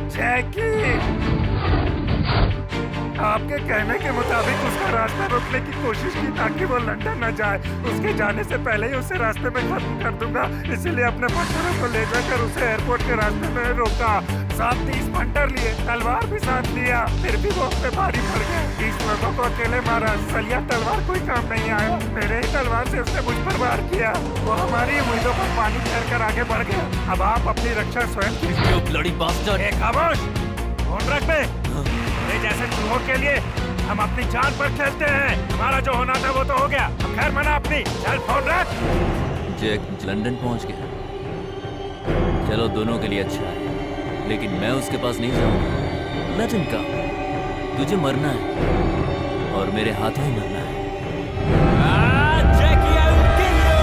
Speaker 9: जैकी, आपके कहने के मुताबिक उसका रास्ता रोकने की कोशिश की ताकि वो लंदन न जाए। उसके जाने से पहले ही उसे रास्ते में खत्म कर दूंगा, इसीलिए अपने पत्थरों को ले जाकर उसे एयरपोर्ट के रास्ते में रोका। साथ 30 पंटर लिए, तलवार भी साथ लिया, फिर भी वो उस पे भारी पड़ गया। 20 लोगों को अकेले मारा। सलिया तलवार कोई काम नहीं आया। मेरे ही तलवार से उसने मुझ पर वार किया। वो हमारी उम्मीदों पर पानी फेरकर आगे बढ़ गया। अब आप अपनी रक्षा स्वयं कीजिए।
Speaker 8: You bloody bastard!
Speaker 9: ए, खामोश! फोन रख बे। मेरे जैसे चूहों के लिए हम अपनी जान पर खेलते हैं। हमारा जो होना था वो तो हो गया। अब खैर मना अपनी। चल फोन रख।
Speaker 8: जैक लंदन पहुंच गया। चलो दोनों के लिए अच्छा है, लेकिन मैं उसके पास नहीं जाऊंगा। Let him come. तुझे मरना है और मेरे हाथों ही मरना है। जैकी, I will kill you!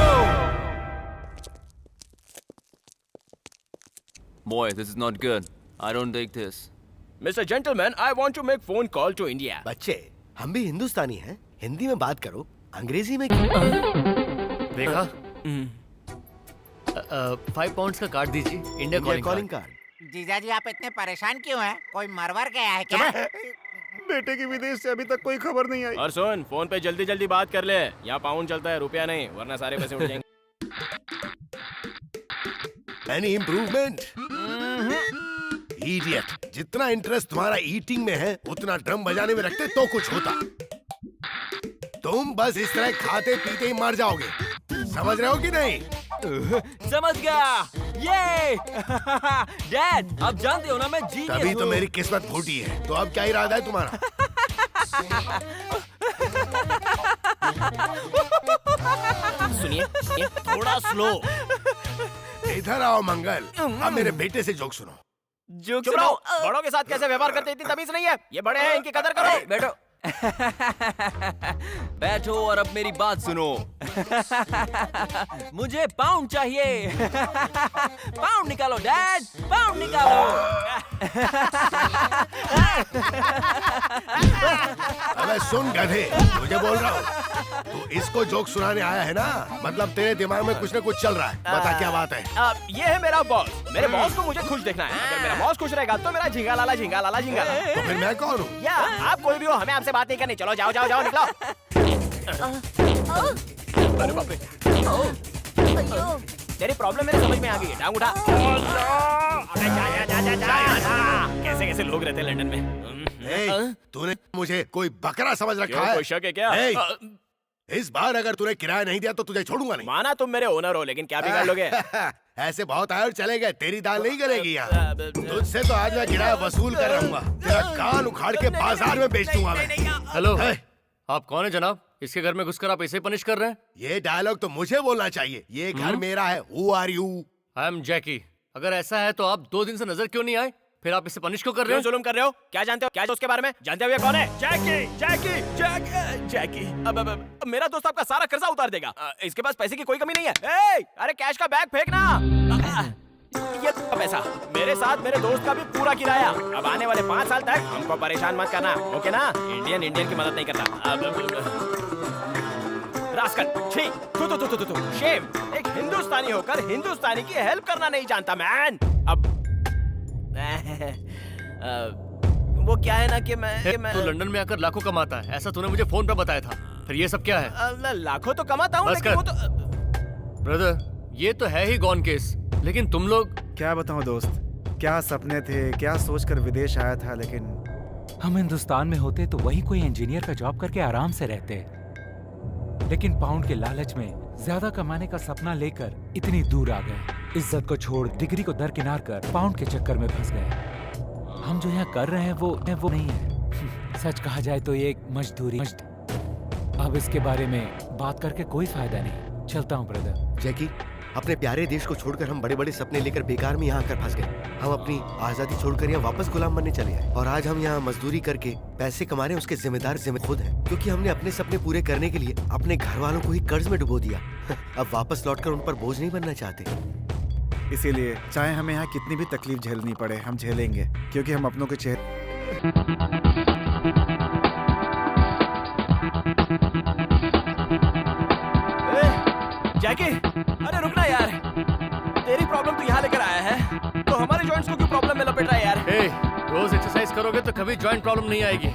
Speaker 8: Boy, this is not good. I don't take this.
Speaker 3: Mr. Gentleman, I want to make phone call to India.
Speaker 5: बच्चे, हम भी हिंदुस्तानी हैं। हिंदी में बात करो, अंग्रेजी में क्यों?
Speaker 6: देखा? 5 पाउंड्स का कार्ड दीजिए। India
Speaker 5: calling
Speaker 6: calling
Speaker 5: card.
Speaker 2: जीजा जी आप इतने परेशान क्यों हैं? कोई मरवर गया है क्या?
Speaker 1: बेटे की विदेश से अभी तक कोई खबर नहीं आई।
Speaker 3: और सुन, फोन पे जल्दी जल्दी बात कर ले। यहाँ पाउंड चलता है, रुपया नहीं, वरना सारे पैसे उठ जाएंगे।
Speaker 5: Any improvement? Idiot! जितना इंटरेस्ट तुम्हारा ईटिंग में है, उतना ड्रम बजाने में रखते तो कुछ होता। तुम बस इस तरह खाते पीते ही मर जाओगे। समझ रहे हो कि नहीं?
Speaker 8: समझ गया। ये डैड, आप जानते हो ना मैं जीनियस हूँ।
Speaker 5: तभी तो मेरी किस्मत फूटी है। तो अब क्या इरादा है तुम्हारा?
Speaker 3: सुनिए, थोड़ा स्लो।
Speaker 5: इधर आओ मंगल। अब मेरे बेटे से जोक सुनो।
Speaker 3: चुप रहो। बड़ों के साथ कैसे व्यवहार करते इतनी तमीज नहीं है। ये बड़े हैं, इनकी कदर करो।
Speaker 8: बैठो। बैठो और अब मेरी बात सुनो। मुझे पाउंड चाहिए। पाउंड निकालो डैड, पाउंड निकालो।
Speaker 5: अबे सुन गधे, तुझे बोल रहा हूँ। तू इसको जोक सुनाने आया है ना, मतलब तेरे दिमाग में कुछ न कुछ चल रहा है। बता क्या बात है?
Speaker 3: ये है मेरा बॉस। मेरे बॉस को मुझे खुश देखना है। अगर मेरा बॉस खुश रहेगा तो मेरा झिंगा लाला झिंगा लाला झिंगा लाला।
Speaker 5: तो फिर मैं कौन हूँ?
Speaker 3: या आप कोई भी हो, हमें आपसे बात नहीं करनी। चलो जाओ जाओ जाओ, निकलो। अरे बाप रे, तेरी प्रॉब्लम मेरे समझ में आ गई है। टांग उठा। अबे जा। कैसे कैसे लोग रहते हैं लंदन में।
Speaker 5: तूने मुझे कोई बकरा समझ रखा है?
Speaker 3: कोई शक है क्या?
Speaker 5: इस बार अगर तूने किराया नहीं दिया तो तुझे छोड़ूंगा नहीं।
Speaker 3: माना तुम मेरे ओनर हो, लेकिन क्या बिगाड़ लोगे?
Speaker 5: ऐसे बहुत आए और चले गए। तेरी दाल नहीं गलेगी यहाँ। तुझसे तो आज मैं किराया वसूल कर रहूंगा। तेरा कान उखाड़ के बाजार में बेच दूंगा मैं।
Speaker 6: हेलो, आप कौन है जनाब? इसके घर में घुसकर आप ऐसे पनिश कर रहे हैं?
Speaker 5: ये डायलॉग तो मुझे बोलना चाहिए। ये घर मेरा है। Who are you?
Speaker 6: I am Jackie. अगर ऐसा है तो आप 2 दिन से नजर क्यों नहीं आए? फिर आप इसे पनिश क्यों कर रहे
Speaker 3: क्यों
Speaker 6: हो?
Speaker 3: जुल्म कर रहे हो? क्या जानते हो? क्या उसके बारे में जानते हो? ये कौन है? जैकी जैकी जैकी जैकी। अब मेरा दोस्त आपका सारा कर्जा उतार देगा। इसके पास पैसे की कोई कमी नहीं है। अरे कैश का बैग फेंकना। ये पैसा मेरे साथ मेरे दोस्त का भी पूरा किराया। अब आने वाले 5 साल तक हमको परेशान मत करना, ओके ना? इंडियन की मदद नहीं करता। रास्कल, छी, तू शेम। एक हिंदुस्तानी होकर हिंदुस्तानी की हेल्प करना नहीं जानता मैन। अब वो क्या है ना कि मैं
Speaker 6: तो लंदन में आकर लाखों कमाता है, ऐसा तूने मुझे फोन पे बताया था। फिर ये सब क्या है?
Speaker 3: लाखों तो कमाता हूँ, लेकिन वो तो
Speaker 6: ब्रदर, ये तो है ही गॉन केस, लेकिन तुम लोग।
Speaker 1: क्या बताऊं दोस्त, क्या सपने थे, क्या सोचकर विदेश आया था। लेकिन
Speaker 10: हम हिंदुस्तान में होते तो वही कोई इंजीनियर का जॉब करके आराम से रहते, लेकिन पाउंड के लालच में ज्यादा कमाने का सपना लेकर इतनी दूर आ गए। इज्जत को छोड़ डिग्री को दरकिनार कर पाउंड के चक्कर में फंस गए। हम जो यहाँ कर रहे हैं वो नहीं है। सच कहा जाए तो ये एक मजदूरी। अब इसके बारे में बात करके कोई फायदा नहीं। चलता हूँ ब्रदर।
Speaker 5: जैकी, अपने प्यारे देश को छोड़कर हम बड़े बड़े सपने लेकर बेकार में यहाँ आकर फंस गए। हम अपनी आजादी छोड़कर यहाँ वापस गुलाम बनने चले आए, और आज हम यहाँ मजदूरी करके पैसे कमा रहे हैं। उसके जिम्मेदार खुद हैं, क्योंकि हमने अपने सपने पूरे करने के लिए अपने घर वालों को ही कर्ज में डुबो दिया। अब वापस लौटकर उन पर बोझ नहीं बनना चाहते।
Speaker 1: इसीलिए चाहे हमें यहाँ कितनी भी तकलीफ झेलनी पड़े, हम झेलेंगे, क्योंकि हम अपनों के चेहरे।
Speaker 3: जैकी, अरे रुकना यार। तेरी प्रॉब्लम तो यहाँ लेकर आया है, तो हमारे जॉइंट्स को क्यों प्रॉब्लम में लपेट रहा है यार?
Speaker 6: रोज एक्सरसाइज करोगे तो कभी जॉइंट प्रॉब्लम नहीं आएगी।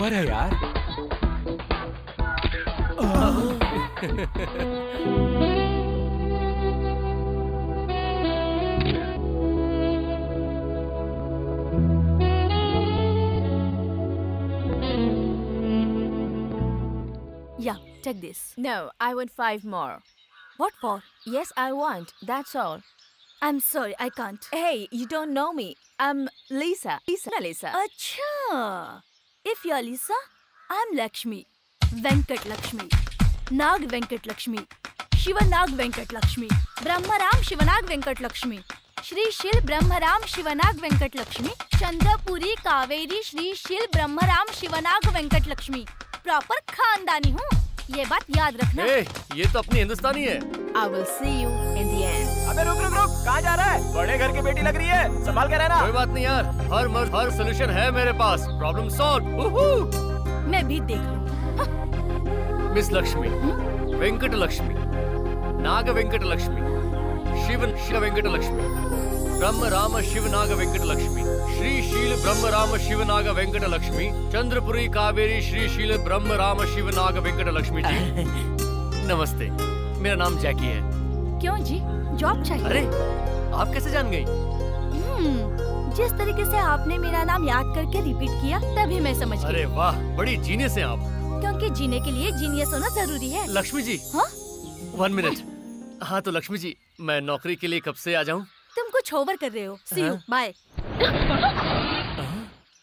Speaker 10: पावर है यार।
Speaker 4: Yeah, take this. No, I want 5 more. What for? Yes, I want. That's all. I'm sorry, I can't. Hey, you don't know me. I'm Lisa. Lisa.
Speaker 11: अच्छा, if you're Lisa, I'm Lakshmi. Venkat Lakshmi. Nag Venkat Lakshmi. Shivanag Venkat Lakshmi. Brahmaram Shivanag Venkat Lakshmi. Shri Shil Brahmaram Shivanag Venkat Lakshmi. Chandrapuri Kaveri Shri Shil Brahmaram Shivanag Venkat Lakshmi. Proper खानदानी हूँ, ये बात याद रखना।
Speaker 6: ये तो अपनी हिंदुस्तानी है।
Speaker 4: I will see you in the end.
Speaker 3: अबे रुक रुक रुक, कहाँ जा रहा है? बड़े घर की बेटी लग रही है, संभाल के रहना।
Speaker 6: कोई बात नहीं यार, हर मर्द हर सोल्यूशन है मेरे पास। Problem solve.
Speaker 11: मैं भी देख लूँ।
Speaker 6: मिस लक्ष्मी, वेंकट लक्ष्मी, नाग वेंकट लक्ष्मी, शिव वेंकट लक्ष्मी, ब्रह्म राम शिव नाग वेंकट लक्ष्मी, श्री शील ब्रह्म राम शिव नाग वेंकट लक्ष्मी, चंद्रपुरी कावेरी श्री शील ब्रह्म राम शिव नाग वेंकट लक्ष्मी जी। नमस्ते, मेरा नाम जैकी है।
Speaker 11: क्यों जी, जॉब चाहिए?
Speaker 6: अरे आप कैसे जान गई?
Speaker 11: जिस तरीके से आपने मेरा नाम याद करके रिपीट किया तभी मैं समझ गई।
Speaker 6: अरे वाह, बड़ी जीनियस हैं आप।
Speaker 11: क्योंकि जीने के लिए जीनियस होना जरूरी है।
Speaker 6: लक्ष्मी जी,
Speaker 11: हाँ?
Speaker 6: 1 मिनट। हाँ तो लक्ष्मी जी, मैं नौकरी के लिए कब से आ जाऊँ?
Speaker 11: तुम कुछ ओवर कर रहे हो। See you, bye.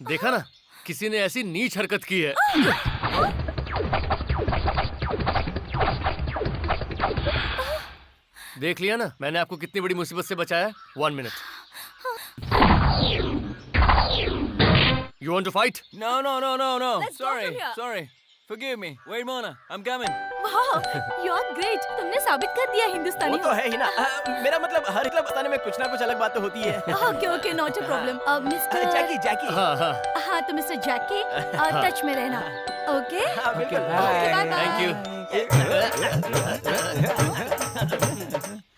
Speaker 6: देखा ना, किसी ने ऐसी नीच हरकत की है। देख लिया ना, मैंने आपको कितनी बड़ी मुसीबत से बचाया। 1 minute. You want to fight?
Speaker 7: No.
Speaker 11: Let's go from here.
Speaker 7: Sorry. Forgive me. Wait, Mona. I'm coming.
Speaker 11: Wow, you are great. तुमने साबित कर दिया हिंदुस्तानी
Speaker 3: वो तो है ही ना। मेरा मतलब हर एक बताने में कुछ ना कुछ अलग बात तो होती है।
Speaker 11: Okay, not a problem. Mister
Speaker 3: Jackie.
Speaker 6: हाँ,
Speaker 11: तो मिस्टर जैकी, टच में रहना। ओके?
Speaker 3: हाँ, बिल्कुल।
Speaker 11: Bye bye.
Speaker 6: Thank you.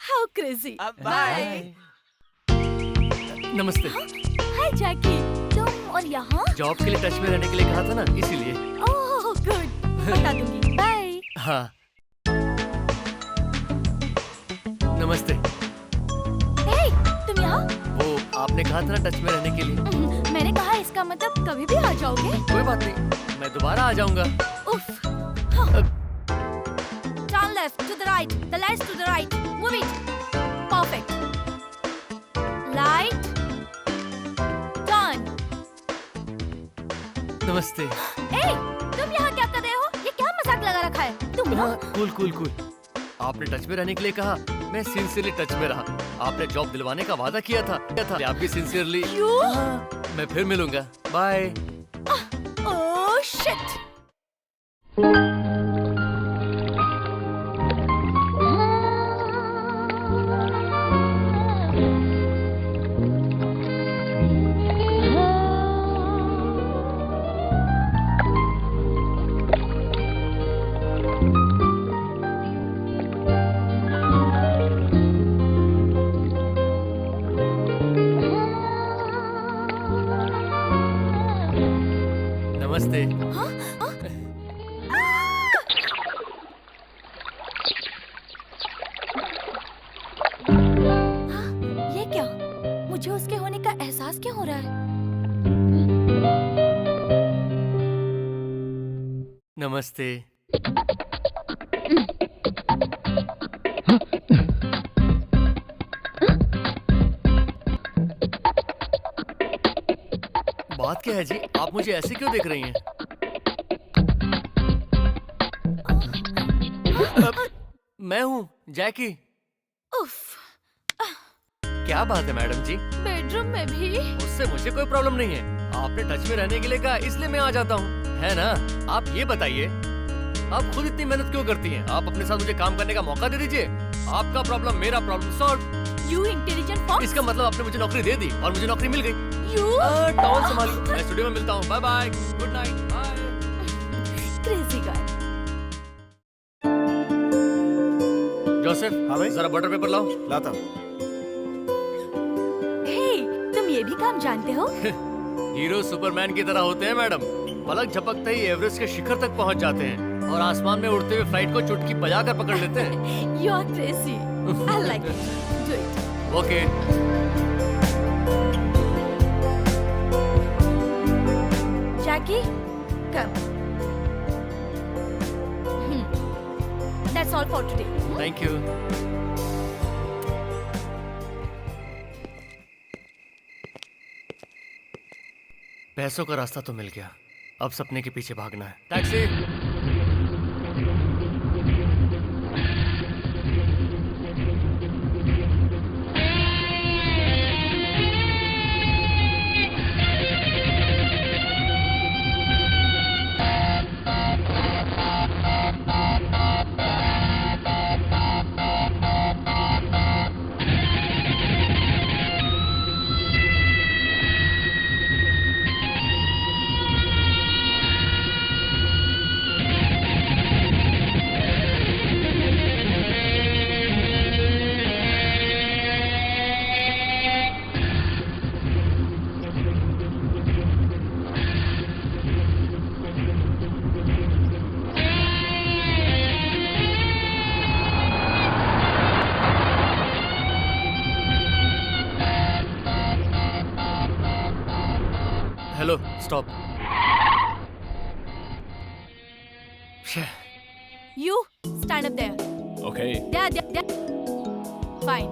Speaker 11: How crazy.
Speaker 3: Bye.
Speaker 6: नमस्ते।
Speaker 11: हाय जैकी, तुम और यहाँ?
Speaker 6: जॉब के लिए टच में रहने के लिए कहा था ना, इसीलिए।
Speaker 11: ओह गुड, बता दूंगी। बाय।
Speaker 6: हाँ। नमस्ते।
Speaker 11: हे, तुम यहाँ?
Speaker 6: वो आपने कहा था ना टच में रहने के लिए।
Speaker 11: मैंने कहा इसका मतलब कभी भी आ जाओगे?
Speaker 6: कोई बात नहीं, मैं दोबारा आ जाऊंगा।
Speaker 11: उफ। Turn left to the right, the lights to the right. Move it. Perfect. Light. Turn.
Speaker 6: नमस्ते।
Speaker 11: ए, तुम यहाँ क्या कर रहे हो? ये क्या मजाक लगा रखा है? तुम ना?
Speaker 6: कूल। आपने टच में रहने के लिए कहा, मैं सिंसियरली टच में रहा। आपने जॉब दिलवाने का वादा किया था। आप भी सिंसियरली। मैं फिर मिलूंगा। बाय।
Speaker 11: Oh shit.
Speaker 6: नमस्ते।
Speaker 11: ये क्या? मुझे उसके होने का एहसास क्यों हो रहा है?
Speaker 6: नमस्ते। बात क्या है जी, आप मुझे ऐसे क्यों देख रही हैं? मैं हूँ जैकी।
Speaker 11: उफ।
Speaker 6: क्या बात है मैडम जी?
Speaker 11: बेडरूम में भी?
Speaker 6: उससे मुझे कोई प्रॉब्लम नहीं है। आपने टच में रहने के लिए कहा, इसलिए मैं आ जाता हूँ, है ना? आप ये बताइए, आप खुद इतनी मेहनत क्यों करती हैं? आप अपने साथ मुझे काम करने का मौका दे दीजिए। आपका प्रॉब्लम मेरा problem solve.
Speaker 11: You intelligent fox?
Speaker 6: इसका मतलब आपने मुझे नौकरी दे दी और मुझे नौकरी मिल गई।
Speaker 11: You?
Speaker 6: टॉल संभालिए, मैं स्टूडियो में मिलता हूँ। Bye bye, good night, bye.
Speaker 11: Crazy guy.
Speaker 6: Joseph,
Speaker 1: हाँ भाई?
Speaker 6: जरा बटर पेपर लाओ।
Speaker 1: लाता हूँ।
Speaker 11: Hey, तुम ये भी काम जानते हो?
Speaker 6: हीरो सुपरमैन की तरह होते हैं मैडम। पलक झपकते ही एवरेस्ट के शिखर तक पहुंच जाते हैं और आसमान में उड़ते हुए फ्लाइट को चुटकी बजाकर पकड़ लेते हैं।
Speaker 11: You are crazy. I like it. Do it.
Speaker 6: Okay.
Speaker 11: Jackie, come. That's all for today.
Speaker 6: Thank you. पैसों का रास्ता तो मिल गया, अब सपने के पीछे भागना है। Taxi. Hello, stop.
Speaker 11: You stand up there.
Speaker 3: Okay.
Speaker 11: There. Fine.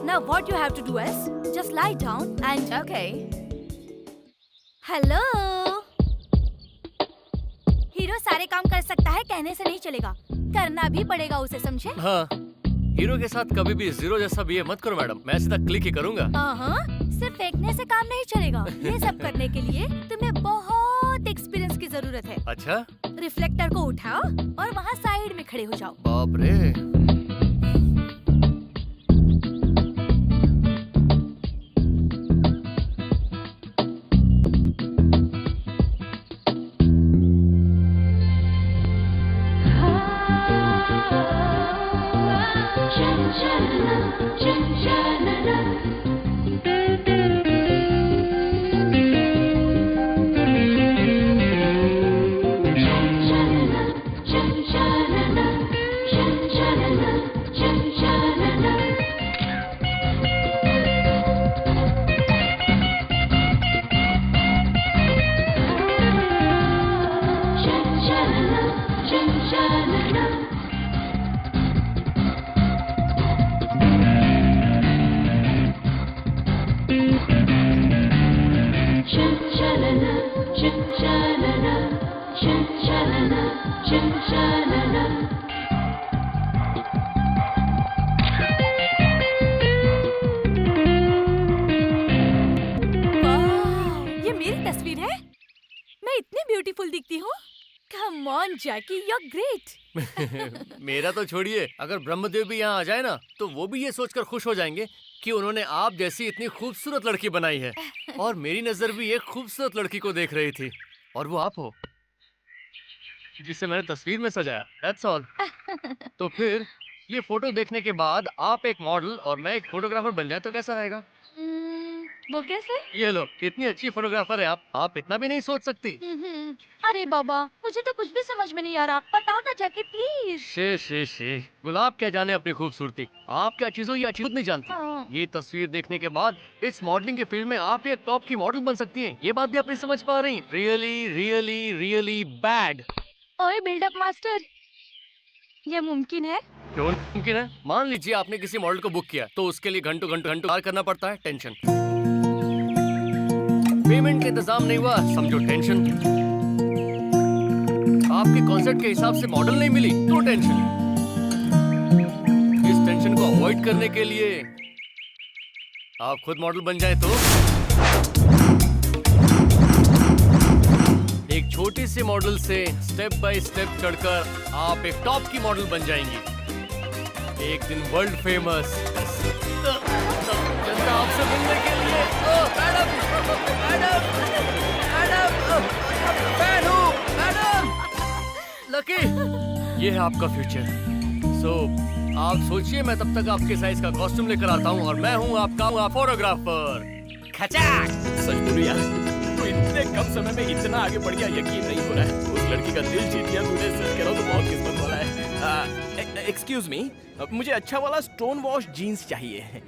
Speaker 11: Now what you have to do is just lie down and
Speaker 4: Okay.
Speaker 11: Hello. Hero सारे काम कर सकता है, कहने से नहीं चलेगा, करना भी पड़ेगा उसे, समझे?
Speaker 6: हाँ, हीरो के साथ कभी भी जीरो जैसा बिहेव मत करो मैडम, मैं सीधा क्लिक ही करूंगा।
Speaker 11: हाँ, सिर्फ फेंकने से काम नहीं चलेगा, ये सब करने के लिए तुम्हें बहुत एक्सपीरियंस की जरूरत है।
Speaker 6: अच्छा?
Speaker 11: रिफ्लेक्टर को उठाओ और वहाँ साइड में खड़े हो जाओ।
Speaker 6: बाप रे।
Speaker 11: ये मेरी तस्वीर है? मैं इतनी ब्यूटीफुल दिखती हूँ? Come on, Jackie, you're great.
Speaker 6: मेरा तो छोड़िए, अगर ब्रह्मदेव भी यहाँ आ जाए ना, तो वो भी ये सोचकर खुश हो जाएंगे कि उन्होंने आप जैसी इतनी खूबसूरत लड़की बनाई है। और मेरी नजर भी एक खूबसूरत लड़की को देख रही थी, और वो आप हो, जिसे मैंने तस्वीर में सजाया। That's all. तो फिर ये फोटो देखने के बाद आप एक मॉडल और मैं एक फोटोग्राफर बन जाए तो कैसा रहेगा?
Speaker 11: वो कैसे?
Speaker 6: ये लो, इतनी अच्छी फोटोग्राफर है आप इतना भी नहीं सोच सकती।
Speaker 11: अरे बाबा, मुझे तो कुछ भी समझ में नहीं आ रहा, बताओ ना जैकी प्लीज।
Speaker 6: शे गुलाब क्या जाने अपनी खूबसूरती, आप क्या चीज हो ये अच्छी नहीं जानती।
Speaker 11: हाँ।
Speaker 6: ये तस्वीर देखने के बाद इस मॉडलिंग के फील्ड में आप एक टॉप की मॉडल बन सकती हैं, ये बात भी आप नहीं समझ पा रही। Really bad.
Speaker 11: ओए बिल्डअप मास्टर, ये मुमकिन है?
Speaker 6: क्यों मुमकिन है? मान लीजिए आपने किसी मॉडल को बुक किया, तो उसके लिए घंटों पार करना पड़ता है, टेंशन। पेमेंट का इंतजाम नहीं हुआ, समझो टेंशन। आपके कॉन्सेप्ट के हिसाब से मॉडल नहीं मिली, तो टेंशन। इस टेंशन को अवॉइड करने के लिए आप खुद मॉडल बन जाए तो एक छोटी सी मॉडल से स्टेप बाय स्टेप चढ़कर आप एक टॉप की मॉडल बन जाएंगी, एक दिन वर्ल्ड फेमस। जनता आपसे मिलने के लिए मैडम लकी, ये है आपका फ्यूचर। आप सोचिए, मैं तब तक आपके साइज का कॉस्ट्यूम लेकर आता हूँ, और मैं हूँ आपका फोटोग्राफर। खचाक।
Speaker 3: सच बोलो यार, तो इतने कम समय में इतना आगे बढ़ गया, यकीन नहीं हो रहा है। उस लड़की का दिल जीत लिया तूने, सच कह रहा हूं तो बहुत किस्मत वाला है। एक्सक्यूज मी, मुझे अच्छा वाला स्टोन वॉश जीन्स चाहिए।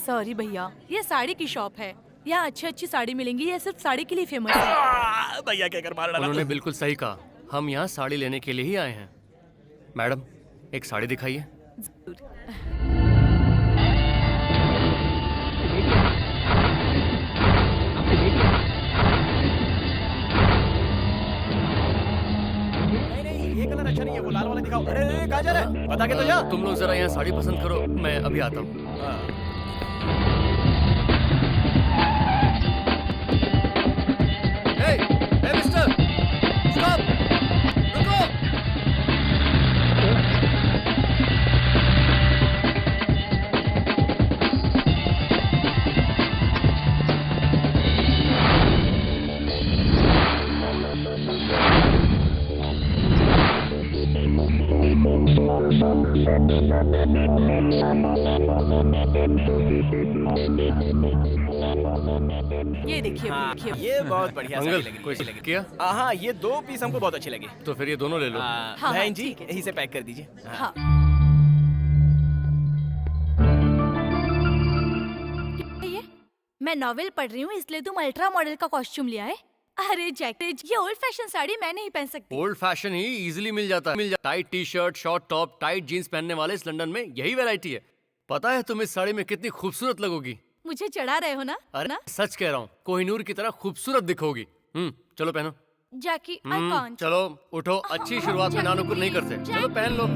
Speaker 11: सॉरी भैया, ये साड़ी की शॉप है, यहाँ अच्छी अच्छी साड़ी मिलेंगी, ये सिर्फ साड़ी के लिए फेमस है।
Speaker 3: भैया क्या कर मार डाला।
Speaker 6: उन्होंने बिल्कुल सही कहा, हम यहाँ साड़ी लेने के लिए ही आए हैं। मैडम, एक साड़ी दिखाइए।
Speaker 3: नहीं, ये कलर अच्छा नहीं है, वो लाल वाला दिखाओ। अरे कहाँ जा रहा है, बता के तो जा।
Speaker 6: तुम लोग जरा यहाँ साड़ी पसंद करो, मैं अभी आता हूँ। Hey, mister! Stop! रुको!
Speaker 11: ये देखिए, देखिए।
Speaker 3: ये बहुत बढ़िया साड़ी
Speaker 6: अंकल,
Speaker 3: लग रही है,
Speaker 6: कोई
Speaker 3: अच्छी लग रही है।
Speaker 6: किया?
Speaker 3: हाँ, ये 2 पीस हमको बहुत अच्छे लगे।
Speaker 6: तो फिर ये दोनों ले लो।
Speaker 11: हाँ,
Speaker 3: बहन जी,
Speaker 11: ठीक है,
Speaker 3: यहीं से पैक कर दीजिए।
Speaker 11: हाँ। ये मैं नॉवेल पढ़ रही हूँ, इसलिए तुम अल्ट्रा मॉडल का कॉस्ट्यूम लिया है। अरे जैकेट, ये ओल्ड फैशन साड़ी मैं नहीं पहन सकती।
Speaker 6: ओल्ड फैशन ही इजीली मिल जाता है। Tight T shirt, short top, tight jeans पहनने वाले इस लंदन में यही वैरायटी है। पता है तुम इस साड़ी में कितनी खूबसूरत लगोगी।
Speaker 11: मुझे चढ़ा रहे हो ना?
Speaker 6: अरे
Speaker 11: ना?
Speaker 6: सच कह रहा हूँ, कोहिनूर की तरह खूबसूरत दिखोगी। चलो पहनो।
Speaker 11: जैकी, आई कांट।
Speaker 6: चलो उठो, अच्छी शुरुआत में नानुकुर नहीं करते। चलो पहन लो।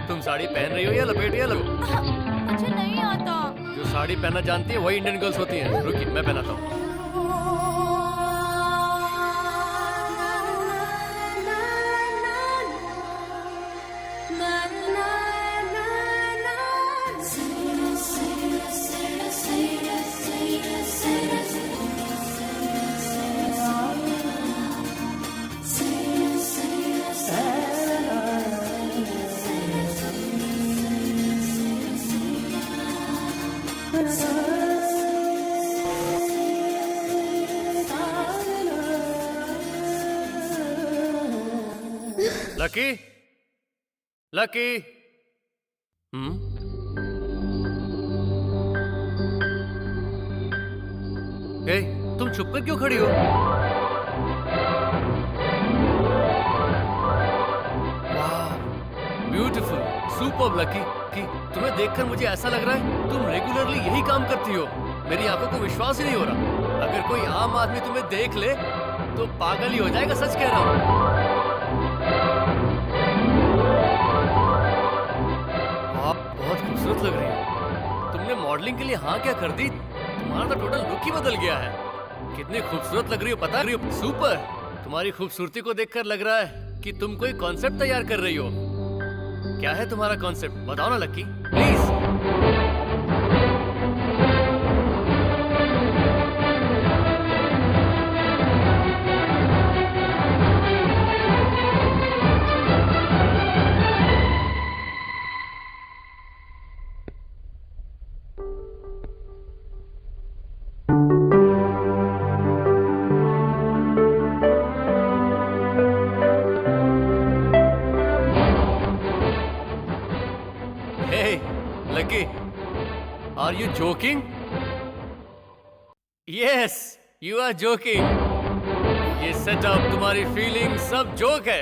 Speaker 6: तुम साड़ी पहन रही हो या लपेट या लगो?
Speaker 11: मुझे नहीं आता।
Speaker 6: जो साड़ी पहनना जानती है वही इंडियन गर्ल्स होती हैं। रुकिए, मैं पहनाता हूँ। Lucky, lucky. ए, तुम चुप कर क्यों खड़ी हो? Beautiful, superb lucky. कि तुम्हें देखकर मुझे ऐसा लग रहा है तुम रेगुलरली यही काम करती हो। मेरी आंखों को विश्वास ही नहीं हो रहा। अगर कोई आम आदमी तुम्हें देख ले तो पागल ही हो जाएगा, सच कह रहा हूँ। आप बहुत खूबसूरत लग रही हो। तुमने मॉडलिंग के लिए हाँ क्या कर दी? तुम्हारा तो टोटल लुक ही बदल गया है। कितनी खूबसूरत लग रही हो, पता रही हो? सुपर। तुम्हारी खूबसूरती को देखकर लग रहा है कि तुम कोई कॉन्सेप्ट तैयार कर रही हो। क्या है तुम्हारा कॉन्सेप्ट, बताओ ना Lucky, please. Lucky, are you joking? Yes, you are joking. ये सेटअप, तुम्हारी फीलिंग सब जोक है।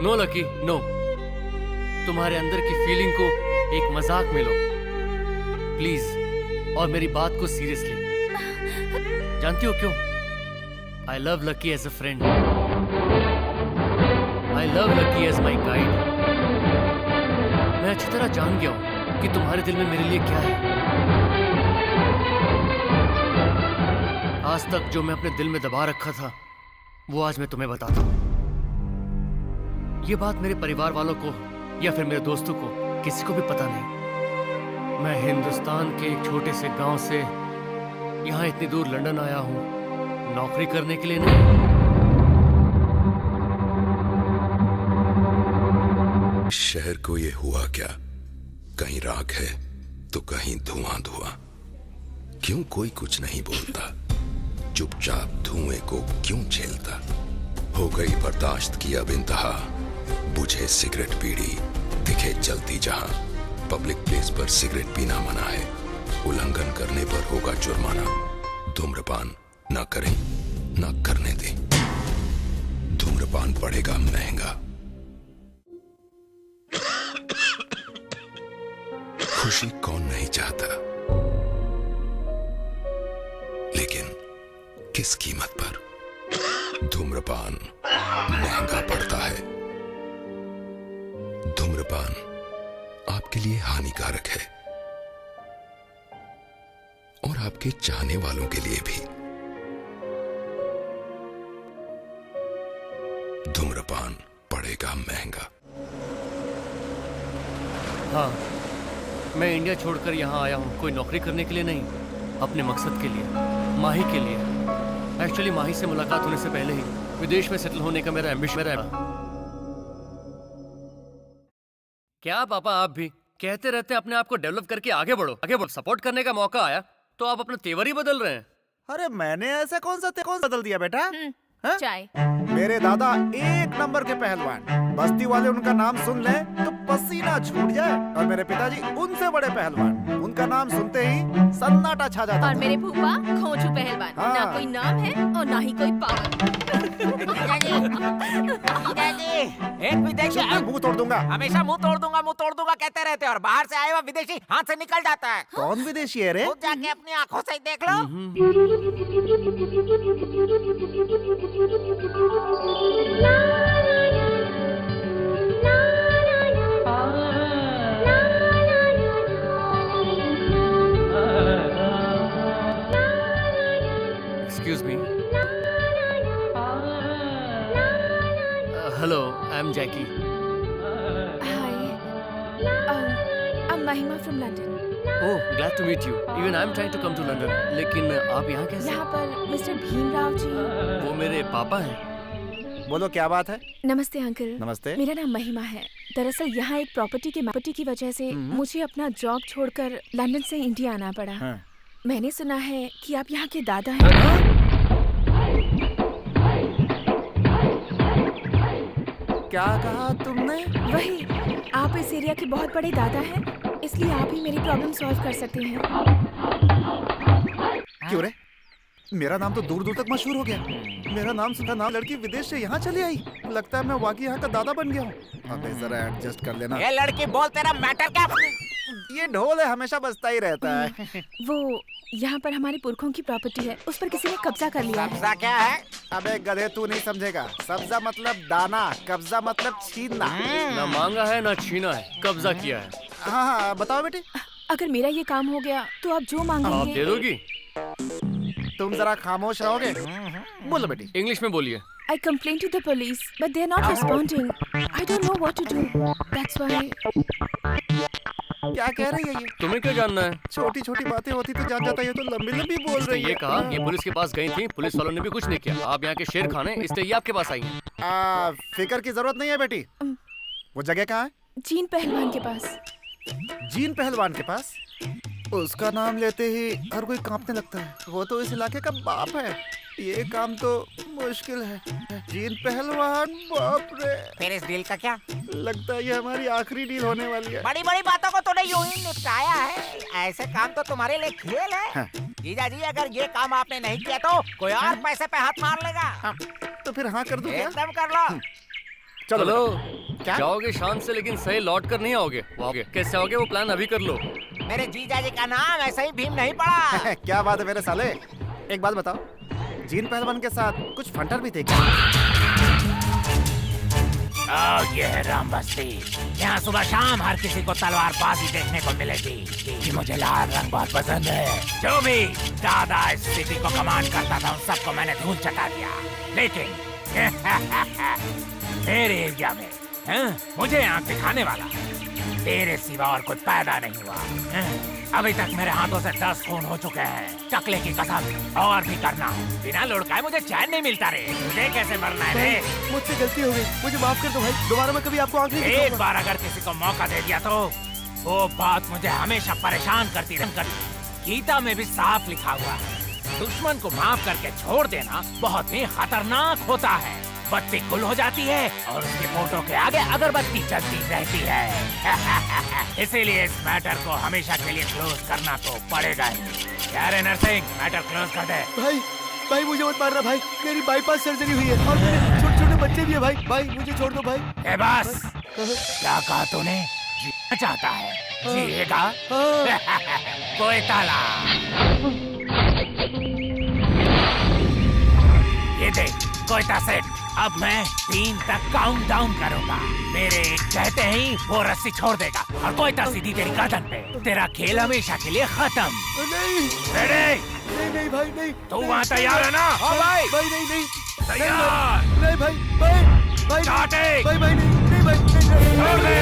Speaker 6: No Lucky, no. तुम्हारे अंदर की फीलिंग को एक मजाक में लो प्लीज, और मेरी बात को सीरियसली। जानती हो क्यों? I love Lucky as a friend. I love Lucky as my guide. मैं अच्छी तरह जान गया हूँ कि तुम्हारे दिल में मेरे लिए क्या है। आज तक जो मैं अपने दिल में दबा रखा था वो आज मैं तुम्हें बताता हूँ। ये बात मेरे परिवार वालों को या फिर मेरे दोस्तों को किसी को भी पता नहीं। मैं हिंदुस्तान के एक छोटे से गांव से यहाँ इतनी दूर लंदन आया हूँ नौकरी करने के लिए नहीं,
Speaker 12: शहर को ये हुआ क्या? कहीं राख है तो कहीं धुआं धुआं। क्यों कोई कुछ नहीं बोलता? चुपचाप धुएं को क्यों झेलता? हो गई बर्दाश्त की अब इंतहा। बुझे सिगरेट बीड़ी दिखे जलती जहां। पब्लिक प्लेस पर सिगरेट पीना मना है। उल्लंघन करने पर होगा जुर्माना। धूम्रपान ना करें ना करने दें। धूम्रपान पड़ेगा महंगा। खुशी कौन नहीं चाहता, लेकिन किस कीमत पर? धूम्रपान महंगा पड़ता है। धूम्रपान आपके लिए हानिकारक है और आपके चाहने वालों के लिए भी। धूम्रपान पड़ेगा महंगा।
Speaker 6: हाँ, मैं इंडिया छोड़कर यहाँ आया हूँ कोई नौकरी करने के लिए नहीं, अपने मकसद के लिए, माही के लिए। एक्चुअली माही से मुलाकात होने से पहले ही विदेश में सेटल होने का मेरा एम्बिशन है। क्या पापा आप भी कहते रहते हैं अपने आप को डेवलप करके आगे बढ़ो, आगे बढ़ो। सपोर्ट करने का मौका आया तो आप अपना तेवर ही बदल रहे हैं।
Speaker 1: अरे मैंने ऐसा कौन बदल दिया बेटा? हाँ?
Speaker 4: चाय।
Speaker 1: मेरे दादा एक नंबर के पहलवान। बस्ती वाले उनका नाम सुन ले तो पसीना छूट जाए। और मेरे पिताजी उनसे बड़े पहलवान। उनका नाम सुनते ही सन्नाटा छा जाता
Speaker 4: और
Speaker 1: था।
Speaker 4: मेरे फूफा खोजू पहलवान।
Speaker 1: हाँ।
Speaker 4: ना कोई नाम है और ना ही कोई पावर।
Speaker 2: एक विदेशी
Speaker 1: मुंह तोड़ दूंगा।
Speaker 2: हमेशा मुंह तोड़ दूंगा कहते रहते हैं और बाहर से आए हुआ विदेशी हाथ से निकल जाता है।
Speaker 1: कौन विदेशी है रे?
Speaker 2: खुद जाके अपनी आंखों से ही देख लो।
Speaker 6: Excuse me. Hello, I'm Jackie.
Speaker 4: Hi. I'm Mahima from London.
Speaker 6: Oh, glad to meet you. Even I'm trying to come to London. लेकिन आप यहाँ कैसे?
Speaker 4: यहाँ पर मिस्टर भीमराव जी।
Speaker 6: वो मेरे पापा हैं।
Speaker 1: बोलो क्या बात है?
Speaker 4: नमस्ते अंकल।
Speaker 1: नमस्ते।
Speaker 4: मेरा नाम महिमा है। दरअसल यहाँ एक प्रॉपर्टी की वजह से मुझे अपना जॉब छोड़कर लंदन से इंडिया आना पड़ा।
Speaker 1: हाँ।
Speaker 4: मैंने सुना है कि आप यहाँ के दादा हैं।
Speaker 1: क्या कहा तुमने?
Speaker 4: वही, आप इस एरिया के बहुत बड़े दादा हैं, इसलिए आप ही मेरी प्रॉब्लम सॉल्व कर सकते हैं।
Speaker 1: क्यों रे? मेरा नाम तो दूर दूर तक मशहूर हो गया। मेरा नाम सुना नाम लड़की विदेश से यहाँ चली आई। लगता है मैं वाकई यहाँ का दादा बन गया हूँ। अबे जरा एडजस्ट कर लेना।
Speaker 2: ये लड़की बोल तेरा मैटर क्या?
Speaker 1: ये ढोल है, हमेशा बजता ही रहता है।
Speaker 4: वो यहाँ पर हमारे पुरखों की प्रॉपर्टी है, उस पर किसी ने कब्जा कर लिया है।
Speaker 2: कब्जा क्या है?
Speaker 1: अबे गधे तू नहीं समझेगा। सब्जा मतलब दाना, कब्जा मतलब छीनना।
Speaker 6: ना मांगा है ना छीना है, कब्जा किया है।
Speaker 1: हाँ हाँ बताओ बेटी।
Speaker 4: अगर मेरा ये काम हो गया तो आप जो
Speaker 6: आप
Speaker 4: मांगेंगे।
Speaker 6: दे दोगी?
Speaker 1: तुम जरा खामोश रहोगे? बोलो बेटी।
Speaker 6: इंग्लिश में बोलिए।
Speaker 4: I complained to the police, but they're not responding. I don't know what to do. That's why.
Speaker 1: क्या कह रही है ये?
Speaker 6: तुम्हें क्या जानना है?
Speaker 1: छोटी छोटी बातें होती तो जान जाता, ये तो लंबी लंबी बोल
Speaker 6: इसने
Speaker 1: रही
Speaker 6: ये
Speaker 1: है।
Speaker 6: कहा ये पुलिस के पास गई थी, पुलिस वालों ने भी कुछ नहीं किया। आप यहाँ के शेर खान हैं, इसलिए ये आपके पास आई हैं।
Speaker 1: फिकर की जरूरत नहीं है बेटी। वो जगह कहाँ है?
Speaker 4: जीन पहलवान के पास।
Speaker 1: जीन पहलवान के पास? उसका नाम लेते ही हर कोई कांपने लगता है। वो तो इस इलाके का बाप है। ये काम तो मुश्किल है। जीन पहलवान, बाप रे।
Speaker 2: फिर इस डील का क्या?
Speaker 1: लगता है ये हमारी आखिरी डील होने वाली है।
Speaker 2: बड़ी बड़ी बातों को तूने यूं ही निपटाया है। ऐसे काम तो तुम्हारे लिए खेल है।
Speaker 1: हाँ।
Speaker 2: जीजा जी अगर ये काम आपने नहीं किया तो कोई और पैसे पे हाथ मार लेगा।
Speaker 1: हाँ। तो फिर हाँ कर दूं क्या?
Speaker 2: एकदम कर लो।
Speaker 6: चलो
Speaker 1: क्या?
Speaker 6: जाओगे शान से, लेकिन सही लौट कर नहीं आओगे। कैसे आओगे वो प्लान अभी कर लो।
Speaker 2: मेरे जीजा जी का नाम ऐसे ही भीम नहीं पड़ा।
Speaker 1: क्या बात है मेरे साले। एक बात बताओ, जीन पहलवान के साथ कुछ फंटर भी थे क्या?
Speaker 2: ये है राम बस्ती। यहाँ सुबह शाम हर किसी को तलवारबाजी देखने को मिलेगी। कि मुझे लाल रंग बहुत पसंद है। जो भी दादा इस सिटी को कमांड करता था उन सबको मैंने धूल चटा दिया। लेकिन मेरे एरिया में मुझे आंख दिखाने वाला
Speaker 9: तेरे सिवा और कुछ पैदा नहीं हुआ। अभी तक मेरे हाथों से 10 खून हो चुके हैं। टकले की कसम और भी करना है। बिना लुढ़काए मुझे चैन नहीं मिलता रे। तुझे कैसे मरना है रे?
Speaker 5: मुझसे गलती हो गई, मुझे माफ कर दो भाई। दोबारा मैं कभी आपको आंख नहीं
Speaker 9: एक
Speaker 5: दिखाऊंगा।
Speaker 9: बार अगर किसी को मौका दे दिया तो वो बात मुझे हमेशा परेशान करती रहती। गीता में भी साफ लिखा हुआ है, दुश्मन को माफ करके छोड़ देना बहुत ही खतरनाक होता है। बत्ती गुल हो जाती है और उसके फोटो के आगे अगरबत्ती जलती रहती है। इसीलिए इस मैटर को हमेशा के लिए क्लोज करना तो पड़ेगा ही। क्या रे नरसिंह, मैटर क्लोज कर दे।
Speaker 5: भाई मुझे मत मारना भाई, मेरी बाईपास सर्जरी हुई है और मेरे छोटे छोटे बच्चे भी है भाई मुझे छोड़ दो भाई।
Speaker 9: ए बस, क्या कहा तूने? जीना चाहता है, जिएगा? कोई ताला। ये देख कोयता सेट, अब मैं 3 तक काउंट डाउन करूंगा। मेरे एक कहते ही वो रस्सी छोड़ देगा और कोयता सीधी तेरी गर्दन पे। तेरा खेल हमेशा के लिए खत्म।
Speaker 5: नहीं
Speaker 9: रेडी?
Speaker 5: नहीं भाई नहीं।
Speaker 9: तू वहाँ तैयार है ना? हाँ भाई।
Speaker 5: भाई नहीं
Speaker 9: तैयार?
Speaker 5: नहीं भाई
Speaker 9: स्टार्टिंग।
Speaker 5: भाई नहीं भाई
Speaker 9: छोड़ दे।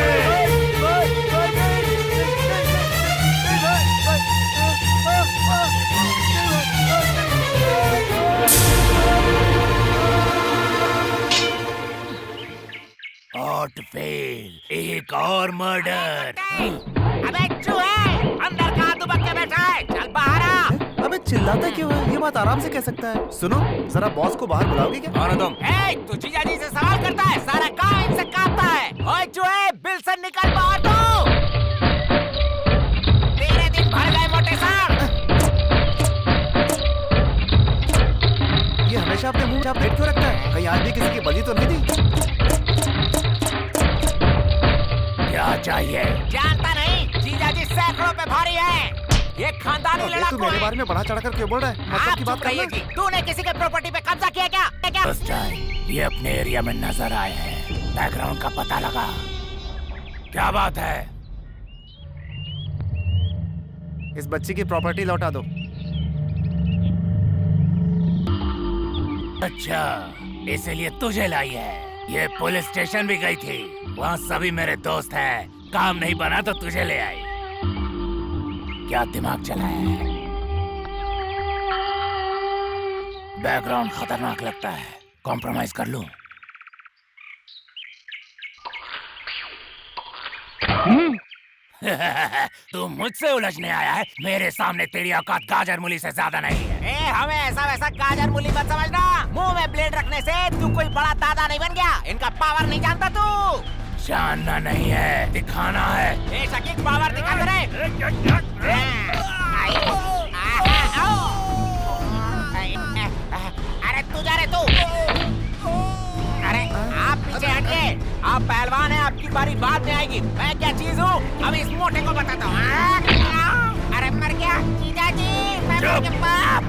Speaker 9: हॉट फेल, एक और मर्डर।
Speaker 2: अबे चूहे, अंदर कहाँ दुबक के बैठा है? चल बाहर आ।
Speaker 1: अबे चिल्लाता क्यों है? ये बात आराम से कह सकता है। सुनो, जरा बॉस को बाहर बुलाओगे क्या?
Speaker 3: कौन हो तुम?
Speaker 2: ए, तू जीजा जी से सवाल करता है? सारा काम इनसे काटता है। ओए चूहे, बिल से निकल बाहर तो। तेरे दिन भर गए मोटे साहब।
Speaker 1: ये हमेशा अपने मुंह पे पेट क्यों रखता है? कहीं आज भी किसी की बलि तो नहीं दी?
Speaker 9: क्या चाहिए?
Speaker 2: जानता नहीं, जीजा जी सैकड़ों पे भारी है। ये खानदानी
Speaker 1: अबे, तू
Speaker 2: लड़ाकू
Speaker 1: मेरे
Speaker 2: है।
Speaker 1: बारे में बढ़ा चढ़ाकर क्यों बोल रहा है? मतलब की बात
Speaker 2: कहिए
Speaker 1: कर
Speaker 2: जी, तूने किसी के प्रॉपर्टी पे कब्जा किया क्या?
Speaker 9: फर्स्ट टाइम ये अपने एरिया में नजर आए हैं। बैकग्राउंड का पता लगा। क्या बात है?
Speaker 1: इस बच्ची की प्रॉपर्टी लौटा दो।
Speaker 9: अच्छा, इसीलिए तुझे लाई है। ये पुलिस स्टेशन भी गई थी, वहाँ सभी मेरे दोस्त हैं। काम नहीं बना तो तुझे ले आई। क्या दिमाग चला है? बैकग्राउंड खतरनाक लगता है, कॉम्प्रोमाइज कर लूं? तू मुझसे उलझने आया है? मेरे सामने तेरी औकात गाजर मूली से ज्यादा नहीं है।
Speaker 2: ए, हमें ऐसा वैसा गाजर मूली मत समझना। मुंह में ब्लेड रखने से तू कोई बड़ा दादा नहीं बन गया। इनका पावर नहीं जानता तू।
Speaker 9: जानना नहीं है, दिखाना है।
Speaker 2: ए शकील, पावर दिखा दे रे। अरे तू जा रे तू। अरे आप पीछे हटिए। आप पहलवान हैं, आपकी बारी बाद में आएगी। मैं क्या चीज हूँ अभी इस मोटे को बताता हूँ। अरे मर गया जीजा जी, मैं मर गया बाप।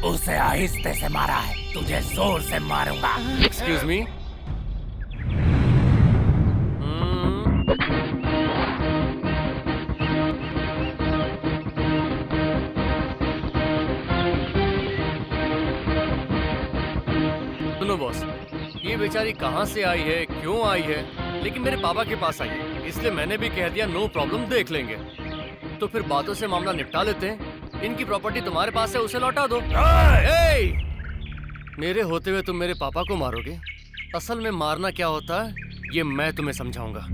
Speaker 9: उसे आहिस्ते से मारा है, तुझे जोर से मारूंगा।
Speaker 6: Excuse me. सुनो बॉस, ये बेचारी कहाँ से आई है, क्यों आई है, लेकिन मेरे पापा के पास आई है, इसलिए मैंने भी कह दिया नो प्रॉब्लम, देख लेंगे। तो फिर बातों से मामला निपटा लेते हैं। इनकी प्रॉपर्टी तुम्हारे पास है, उसे लौटा दो। मेरे होते हुए तुम मेरे पापा को मारोगे? असल में मारना क्या होता है ये मैं तुम्हें समझाऊंगा।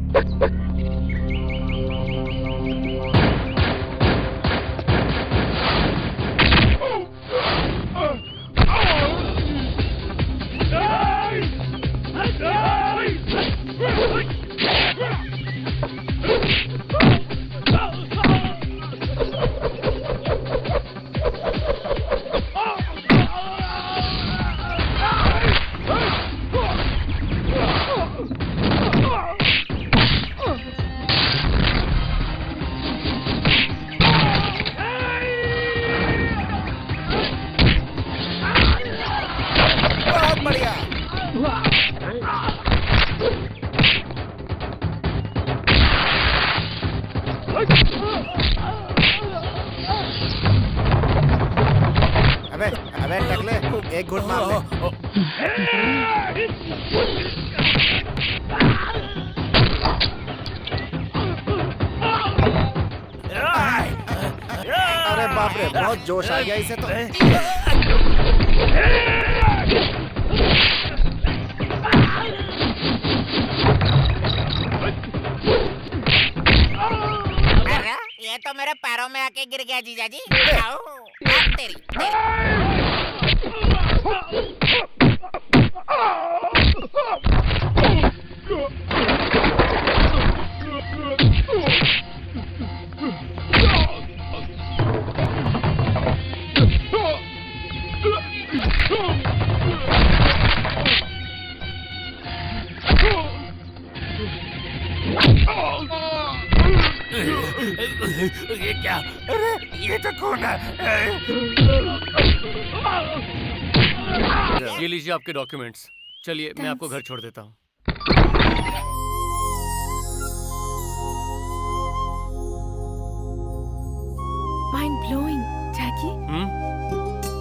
Speaker 1: अबे टकले, एक घुट मार ले। बाप रे, बहुत जोश आ गया इसे तो।
Speaker 2: अरे ये तो मेरे पैरों में आके गिर गया जीजाजी। आओ, अब तेरी।
Speaker 9: ये क्या? अरे ये तो कौन है?
Speaker 6: ये लीजिए आपके डॉक्यूमेंट्स। चलिए मैं आपको घर छोड़ देता हूँ।
Speaker 4: Mind blowing. जैकी,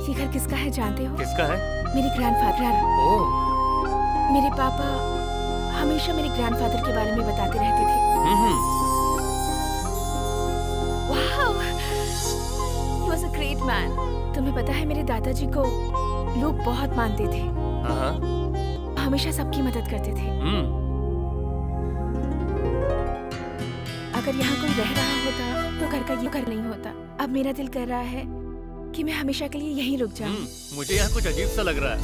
Speaker 4: ये घर किसका है जानते हो?
Speaker 6: किसका है?
Speaker 4: मेरे ग्रैंडफादर।
Speaker 6: ओह।
Speaker 4: मेरे पापा हमेशा मेरे ग्रैंडफादर के बारे में बताते रहते थे। Wow, he was a great man। तुम्हें पता है मेरे दादाजी को लोग बहुत मानते थे। हमेशा सबकी मदद करते थे। अगर यहाँ कोई रह रहा होता तो घर का ये घर नहीं होता। अब मेरा दिल कर रहा है कि मैं हमेशा के लिए यहीं रुक जाऊं।
Speaker 6: मुझे यहाँ कुछ अजीब सा लग रहा है।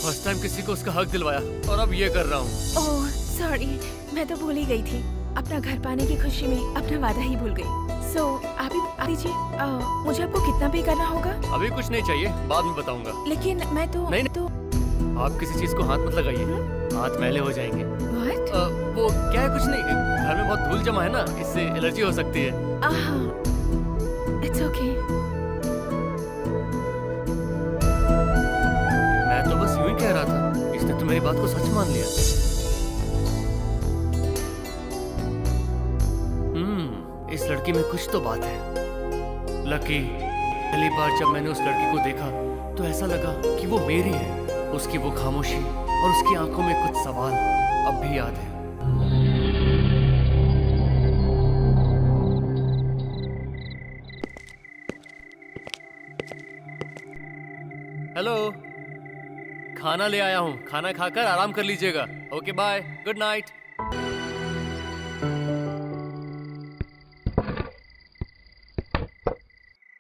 Speaker 6: फर्स्ट टाइम किसी को उसका हक दिलवाया और अब ये कर रहा हूँ।
Speaker 4: ओह सॉरी, मैं तो भूल ही गई थी। अपना घर पाने की खुशी में अपना वादा ही भूल गई। सो आप ही बता दीजिए, मुझे आपको कितना पे करना होगा?
Speaker 6: अभी कुछ नहीं चाहिए, बाद में बताऊंगा।
Speaker 4: लेकिन मैं तो
Speaker 6: नहीं,
Speaker 4: तो
Speaker 6: आप किसी चीज को हाथ मत लगाइए, हाथ मैले हो जाएंगे।
Speaker 4: What?
Speaker 6: वो क्या है, कुछ नहीं, घर में बहुत धूल जमा है ना, इससे एलर्जी हो सकती है।
Speaker 4: It's okay.
Speaker 6: मैं तो बस यूं ही कह रहा था, इसने तो मेरी बात को सच मान लिया। इस लड़की में कुछ तो बात है। लकी, पहली बार जब मैंने उस लड़की को देखा तो ऐसा लगा कि वो मेरी है। उसकी वो खामोशी और उसकी आंखों में कुछ सवाल अब भी याद है। हेलो, खाना ले आया हूँ, खाना खाकर आराम कर लीजिएगा। Okay bye, good night.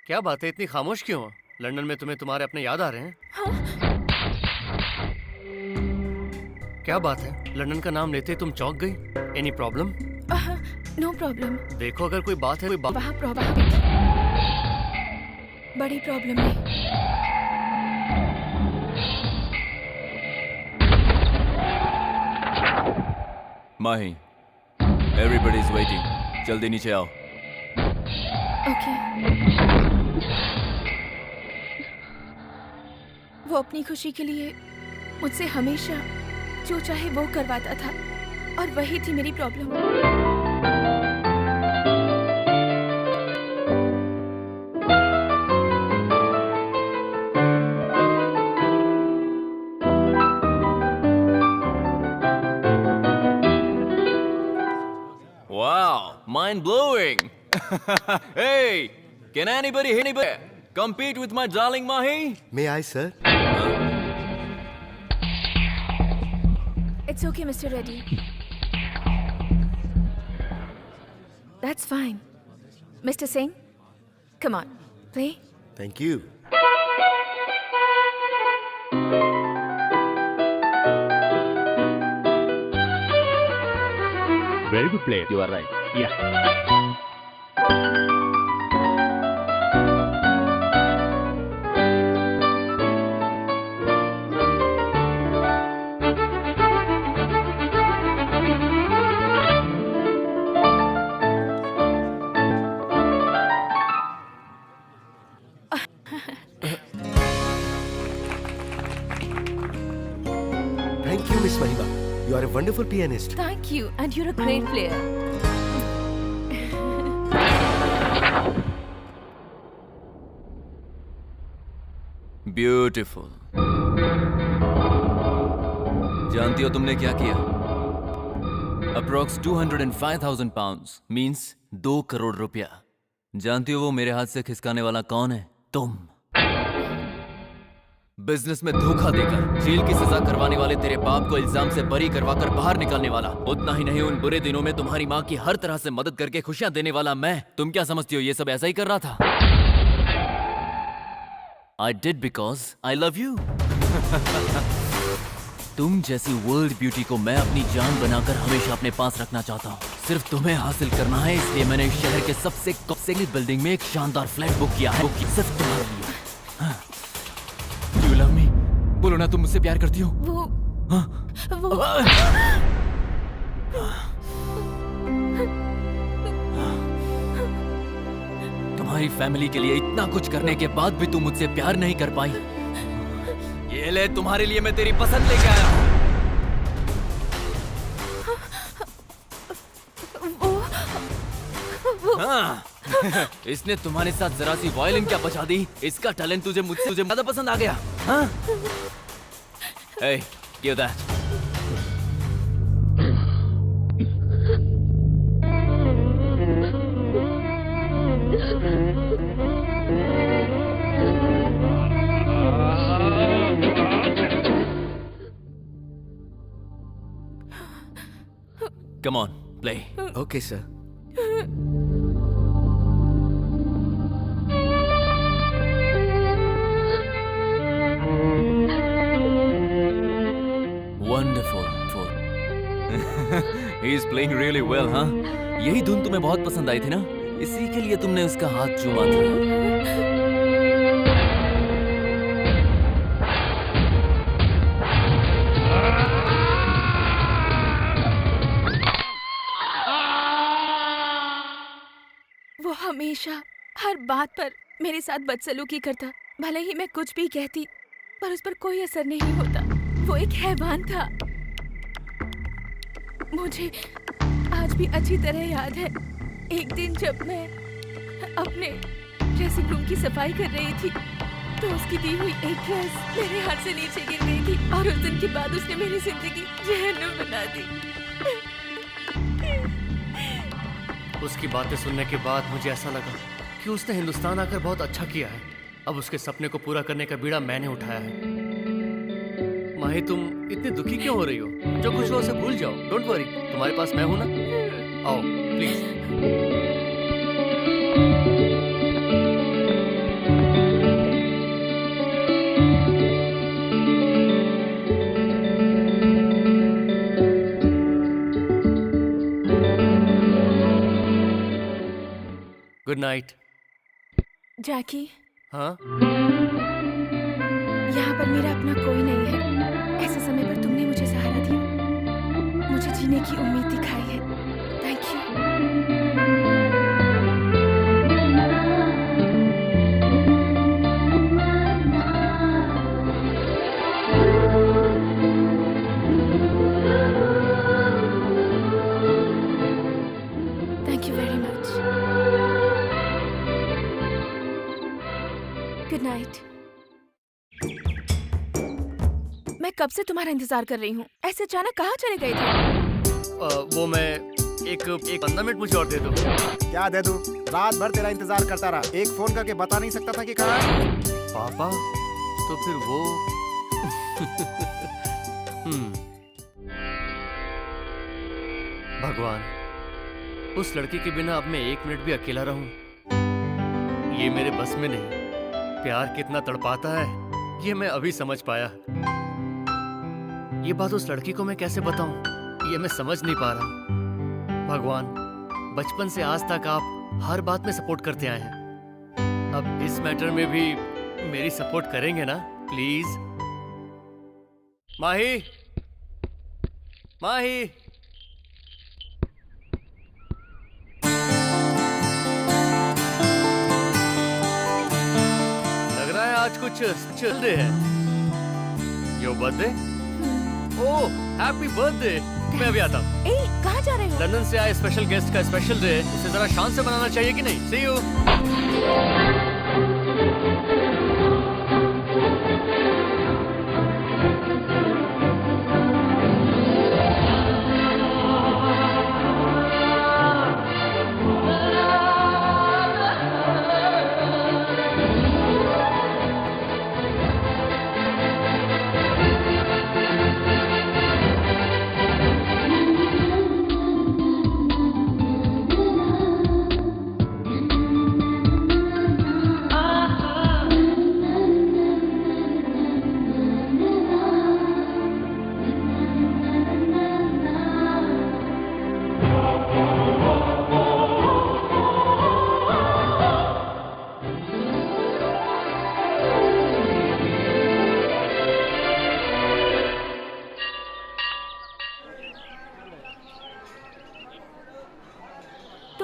Speaker 6: क्या बात है, इतनी खामोश क्यों हो? लंदन में तुम्हें तुम्हारे अपने याद आ रहे हैं? क्या बात है, लंदन का नाम लेते तुम चौंक गई? Any problem?
Speaker 4: No problem.
Speaker 6: देखो अगर कोई बात है, कोई बात
Speaker 4: बड़ी प्रॉब्लम है।
Speaker 8: माही, एवरीबॉडी इज वेटिंग, जल्दी नीचे आओ।
Speaker 4: ओके। वो अपनी खुशी के लिए मुझसे हमेशा जो चाहे वो करवाता था और वही थी मेरी problem.
Speaker 8: Wow, mind blowing. Hey, can anybody compete with my darling Mahi?
Speaker 5: May I, sir?
Speaker 4: It's okay, Mr. Reddy. That's fine. Mr. Singh, come on, play.
Speaker 5: Thank you.
Speaker 13: Very good play.
Speaker 8: You are right.
Speaker 13: Yeah.
Speaker 5: Thank you, Miss Mahima. You are a wonderful pianist.
Speaker 4: Thank you, and you're a great player.
Speaker 8: Beautiful. जानती हो तुमने क्या किया? Approx 205,000 pounds means 2 crore रुपया। जानती हो वो मेरे हाथ से खिसकाने वाला कौन है? तुम। बिजनेस में धोखा देकर जेल की सजा करवाने वाले तेरे बाप को इल्जाम से बरी करवाकर बाहर निकालने वाला। उतना ही नहीं, उन बुरे दिनों में तुम्हारी माँ की हर तरह से मदद करके खुशियां देने वाला मैं। तुम क्या समझती हो ये सब ऐसा ही कर रहा था? I did because I love you. तुम जैसी वर्ल्ड ब्यूटी को मैं अपनी जान बनाकर हमेशा अपने पास रखना चाहता हूँ। सिर्फ तुम्हें हासिल करना है, इसलिए मैंने इस शहर के सबसे कॉस्टली बिल्डिंग में एक शानदार फ्लैट बुक किया है। सिर्फ तुम्हारे लिए। You love me? बोलो ना, तुम मुझसे प्यार करती हो? वो तुम्हारी फैमिली के लिए इतना कुछ करने के बाद भी तुम मुझसे प्यार नहीं कर पाई। ये ले, तुम्हारे लिए मैं तेरी पसंद लेके आया हूँ। हाँ। इसने तुम्हारे साथ जरा सी वायलिन क्या बचा दी। इसका टैलेंट तुझे मुझसे ज्यादा पसंद आ गया। हाँ? Hey, give that. Come on, play.
Speaker 3: Okay, sir.
Speaker 8: Wonderful. He is playing really well, हाँ? यही धुन तुम्हें बहुत पसंद आई थी ना? इसी के लिए तुमने उसका हाथ चूमा था।
Speaker 4: वो हमेशा हर बात पर मेरे साथ बदसलूकी करता। भले ही मैं कुछ भी कहती, पर उस पर कोई असर नहीं होता। वो एक हैवान था। मुझे आज भी अच्छी तरह याद है, एक दिन जब मैं अपने ड्रेसिंग रूम की सफाई कर रही थी, तो उसकी दी हुई एक ड्रेस मेरे हाथ से नीचे गिर गई थी, और उस दिन के बाद उसने मेरी जिंदगी जहन्नुम बना दी।
Speaker 6: उसकी बातें सुनने के बाद मुझे ऐसा लगा कि उसने हिंदुस्तान आकर बहुत अच्छा किया है। अब उसके सपने को पूरा करने का बीड़ा मैंने उठाया है। माही, तुम इतनी दुखी क्यों हो रही हो? जो कुछ हो उसे भूल जाओ। डोंट वरी, तुम्हारे पास मैं हूं ना। आओ प्लीज। Good night.
Speaker 4: जैकी,
Speaker 6: हाँ?
Speaker 4: यहाँ पर मेरा अपना कोई नहीं है। ऐसे समय पर तुमने मुझे सहारा दिया, मुझे जीने की उम्मीद दिखाई है। Thank you. Thank you very much. Good night. मैं कब से तुम्हारा इंतजार कर रही हूँ। ऐसे अचानक कहाँ चले गए थे?
Speaker 6: वो मैं एक 15 मिनट मुझे और दे दो।
Speaker 1: क्या दे दूं? रात भर तेरा इंतजार करता रहा, एक फोन करके बता नहीं सकता था कि कहाँ है?
Speaker 6: पापा, तो फिर वो भगवान, उस लड़की के बिना अब मैं 1 मिनट भी अकेला रहूं, ये मेरे बस में नहीं। प्यार कितना तड़पाता है, ये मैं अभी समझ पाया। ये बात उस लड़की को मैं कैसे बताऊं, ये मैं समझ नहीं पा रहा। भगवान, बचपन से आज तक आप हर बात में सपोर्ट करते आए हैं। अब इस मैटर में भी मेरी सपोर्ट करेंगे ना? प्लीज। माही, माही। लग रहा है आज कुछ चल रहे हैं। Your birthday? Oh, happy birthday. मैं अभी आता हूँ।
Speaker 4: कहाँ जा रहे हो?
Speaker 6: लंदन से आए स्पेशल गेस्ट का स्पेशल डे, उसे जरा शान से मनाना चाहिए कि नहीं? सी यू।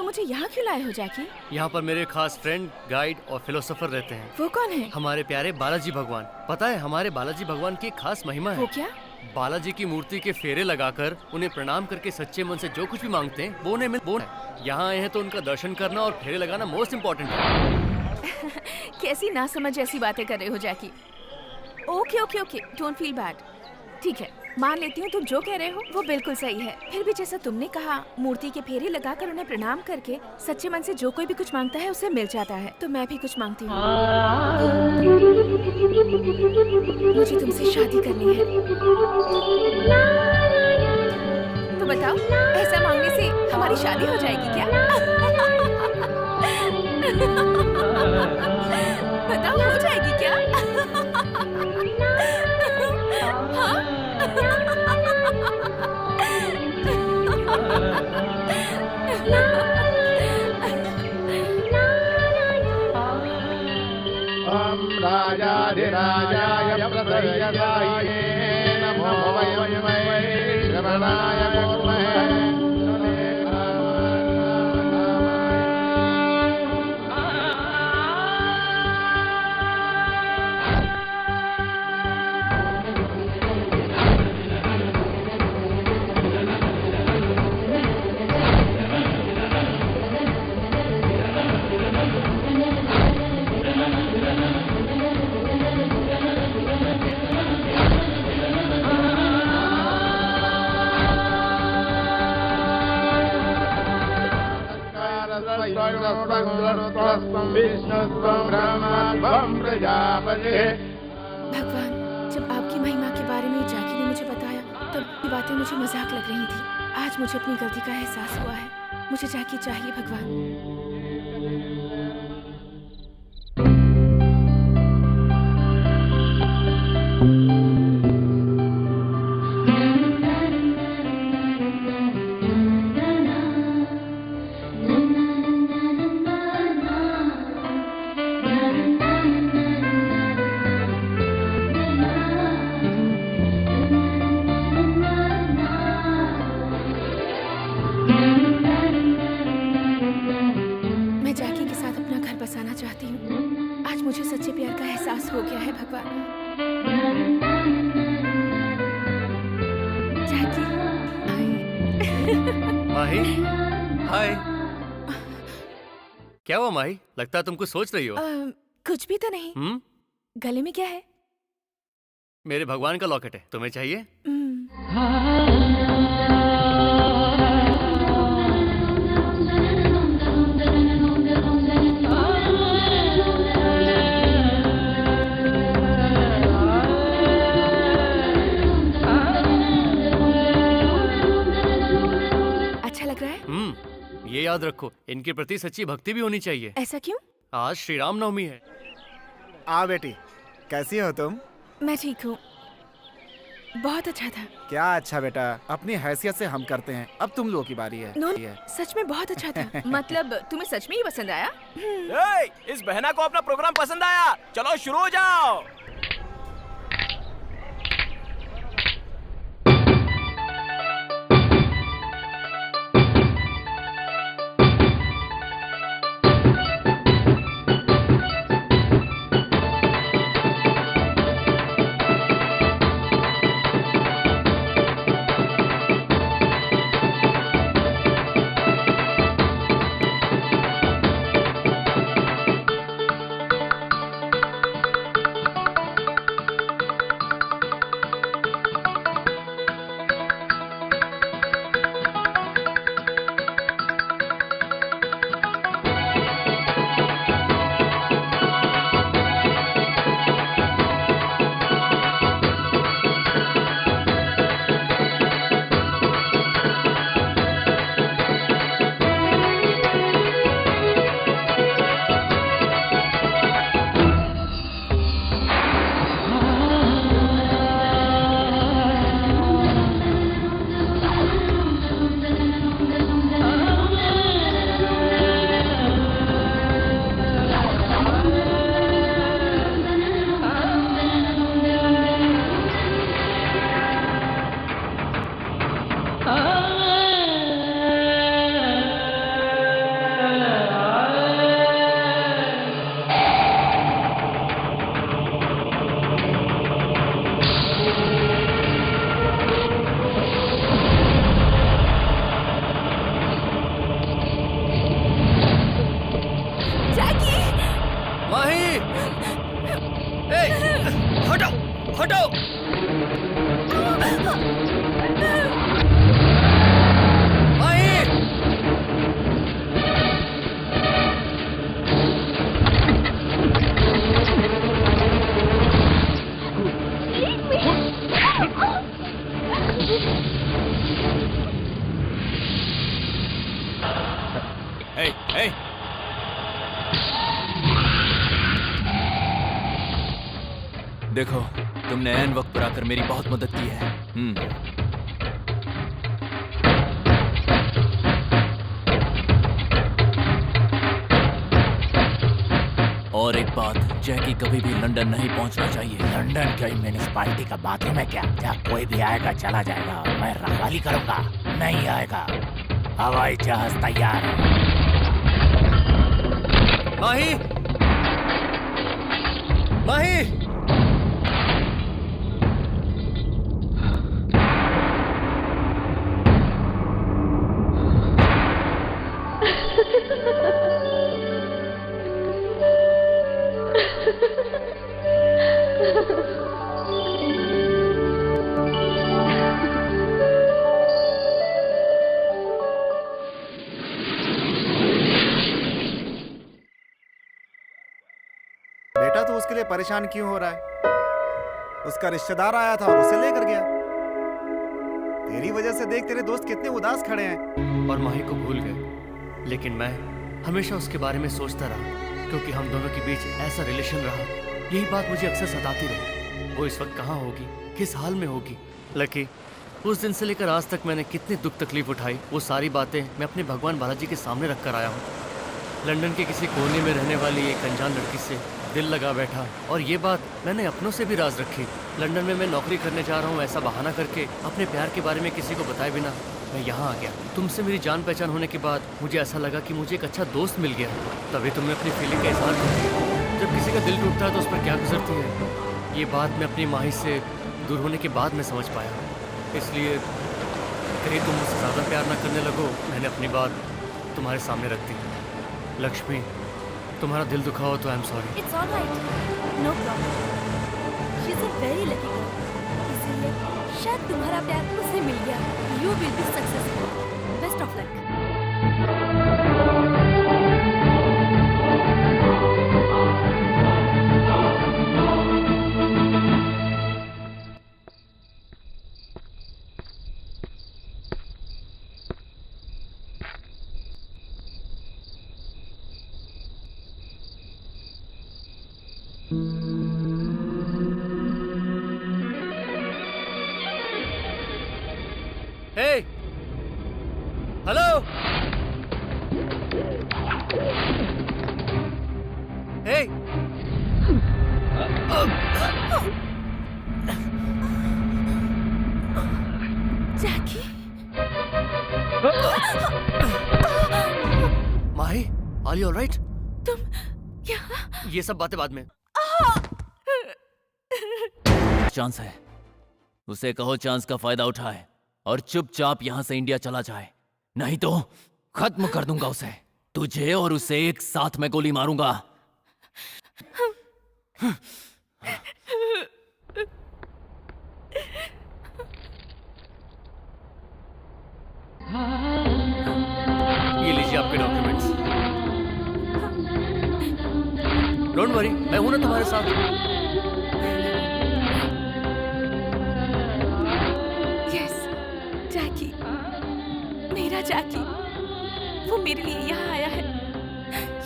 Speaker 4: तो मुझे यहाँ क्यों लाए हो जैकी?
Speaker 6: यहाँ पर मेरे खास फ्रेंड, गाइड और फिलोसोफर रहते हैं।
Speaker 4: वो कौन है?
Speaker 6: हमारे प्यारे बालाजी भगवान। पता है हमारे बालाजी भगवान की एक खास महिमा है।
Speaker 4: वो क्या?
Speaker 6: बालाजी की मूर्ति के फेरे लगाकर उन्हें प्रणाम करके सच्चे मन से जो कुछ भी मांगते हैं वो उन्हें मिलता है। यहाँ आए हैं तो उनका दर्शन करना और फेरे लगाना मोस्ट इम्पोर्टेंट है।
Speaker 4: कैसी नासमझ ऐसी बातें कर रहे हो Jackie? Okay okay okay, don't feel bad. ठीक है, मान लेती हूँ तुम जो कह रहे हो वो बिल्कुल सही है। फिर भी जैसा तुमने कहा, मूर्ति के फेरे लगाकर उन्हें प्रणाम करके सच्चे मन से जो कोई भी कुछ मांगता है उसे मिल जाता है। तो मैं भी कुछ मांगती हूँ। मुझे तुमसे शादी करनी है। तो बताओ, ऐसा मांगने से हमारी शादी हो जाएगी क्या? बताओ, हो जाएगी क्या?
Speaker 14: राजाधिराजाय प्रसय्यदाय नमो वयमये श्रवणाय कुर्महे।
Speaker 4: भगवान, जब आपकी महिमा के बारे में जैकी ने मुझे बताया तब ये बातें मुझे मजाक लग रही थी। आज मुझे अपनी गलती का एहसास हुआ है। मुझे जैकी चाहिए भगवान। हो गया है भगवान। जैकी,
Speaker 6: माही, हाय। क्या हुआ माही? लगता है तुम कुछ सोच रही हो।
Speaker 4: कुछ भी तो नहीं। गले में क्या है?
Speaker 6: मेरे भगवान का लॉकेट है, तुम्हें चाहिए? ये याद रखो, इनके प्रति सच्ची भक्ति भी होनी चाहिए।
Speaker 4: ऐसा क्यों?
Speaker 6: आज श्री राम नवमी है।
Speaker 1: आ बेटी, कैसी हो तुम?
Speaker 4: मैं ठीक हूँ। बहुत अच्छा था।
Speaker 1: क्या अच्छा बेटा, अपनी हैसियत से हम करते हैं, अब तुम लोगों की बारी है।
Speaker 4: नो, सच में बहुत अच्छा था। मतलब तुम्हें सच में ही पसंद आया?
Speaker 3: इस बहना को अपना प्रोग्राम पसंद आया। चलो शुरू हो जाओ।
Speaker 8: ए! देखो, तुमने ऐन वक्त पर आकर मेरी बहुत मदद की है। और एक बात, जैकी कभी भी लंदन नहीं पहुंचना चाहिए।
Speaker 9: लंदन कोई म्यूनिसिपालिटी का बाथरूम है क्या? जहाँ कोई भी आएगा चला जाएगा और मैं रखवाली करूंगा? नहीं आएगा। हवाई जहाज तैयार है।
Speaker 6: माही! माही!
Speaker 1: बेटा तू उसके लिए परेशान क्यों हो रहा है? उसका रिश्तेदार आया था और उसे लेकर गया। तेरी वजह से देख तेरे दोस्त कितने उदास खड़े हैं।
Speaker 6: और माही को भूल गए, लेकिन मैं हमेशा उसके बारे में सोचता रहा, क्योंकि हम दोनों के बीच ऐसा रिलेशन रहा। यही बात मुझे अक्सर सताती रही। वो इस वक्त कहाँ होगी, किस हाल में होगी। लकी, उस दिन से लेकर आज तक मैंने कितनी दुख तकलीफ उठाई, वो सारी बातें मैं अपने भगवान बालाजी के सामने रख कर आया हूँ। लंदन के किसी कोने में रहने वाली एक अनजान लड़की से दिल लगा बैठा, और ये बात मैंने अपनों से भी राज रखी। लंदन में मैं नौकरी करने जा रहा हूँ ऐसा बहाना करके अपने प्यार के बारे में किसी को बताए बिना मैं यहाँ आ गया। तुमसे मेरी जान पहचान होने के बाद मुझे ऐसा लगा कि मुझे एक अच्छा दोस्त मिल गया। तभी तुमने अपनी फीलिंग का इजहार कर दिया। जब किसी का दिल टूटता है तो उस पर क्या गुजरती है, ये बात मैं अपनी माही से दूर होने के बाद मैं समझ पाया। इसलिए कहीं तुम मुझसे ज़्यादा प्यार ना करने लगो, मैंने अपनी बात तुम्हारे सामने रख दी। लक्ष्मी, तुम्हारा दिल दुखा हो तो I am sorry.
Speaker 11: It's all right. No problem. She's a very lucky girl. इसीलिए शायद तुम्हारा प्यार उसे मिल गया। You will be successful. Best of luck.
Speaker 6: Hey! Hello! Hey!
Speaker 11: Jackie?
Speaker 6: Mahi, are you all right?
Speaker 11: तुम यहाँ?
Speaker 6: ये सब बातें बाद में।
Speaker 8: चांस है, उसे कहो चांस का फायदा उठाए और चुपचाप यहाँ से इंडिया चला जाए, नहीं तो खत्म कर दूंगा उसे। तुझे और उसे एक साथ में गोली मारूंगा।
Speaker 6: ये लीजिए आपके डॉक्यूमेंट्स। डोंट वरी, मैं हूं ना तुम्हारे साथ।
Speaker 11: जैकी, मेरा जैकी, वो मेरे लिए यहाँ आया है।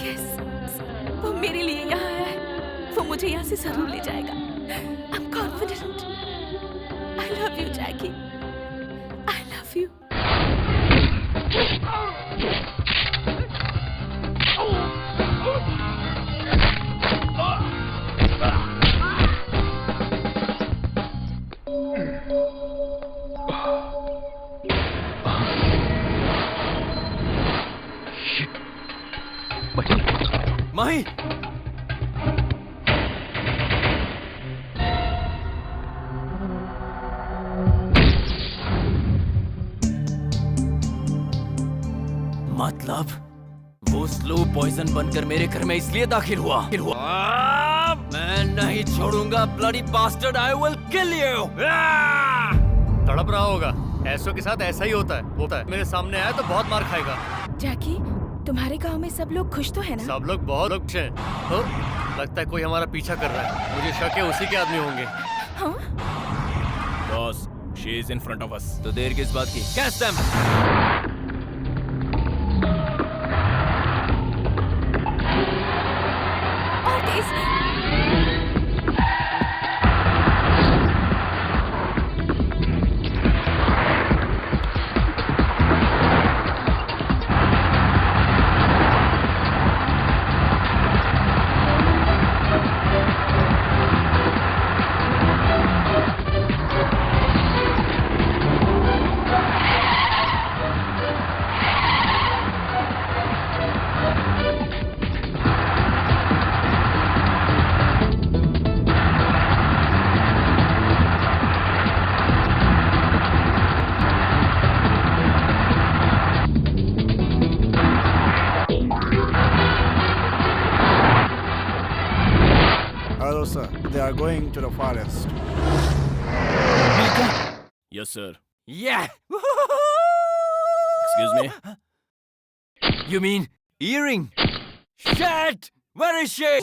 Speaker 11: यस, वो मेरे लिए यहाँ आया है। वो मुझे यहाँ से जरूर ले जाएगा। I am confident. I love you Jackie. I love you.
Speaker 8: Mahi, मतलब वो स्लो पॉइजन बनकर मेरे घर में इसलिए दाखिल हुआ। मैं नहीं छोड़ूंगा, bloody bastard, I will kill you.
Speaker 6: तड़प रहा होगा, ऐसों के साथ ऐसा ही होता है। मेरे सामने आया तो बहुत मार खाएगा।
Speaker 11: जैकी, तुम्हारे गांव में सब लोग खुश तो है ना?
Speaker 6: सब लोग बहुत खुश हैं। हो? लगता है कोई हमारा पीछा कर रहा है। मुझे शक है उसी के आदमी होंगे।
Speaker 11: हाँ?
Speaker 3: Boss, she is in front of us.
Speaker 8: तो देर किस बात की? Catch them.
Speaker 1: closer. They are going to the forest.
Speaker 3: Yes sir.
Speaker 9: Yeah.
Speaker 3: Excuse me.
Speaker 9: You mean earring? Shit! Where is she?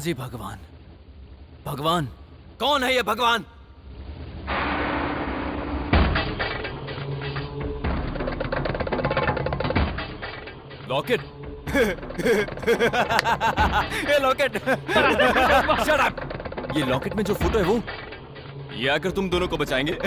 Speaker 8: जी भगवान, भगवान, कौन है ये भगवान? लॉकेट.
Speaker 3: ये लॉकेट.
Speaker 8: Shut up! ये लॉकेट में जो फोटो है वो,
Speaker 3: ये आकर तुम दोनों को बचाएंगे.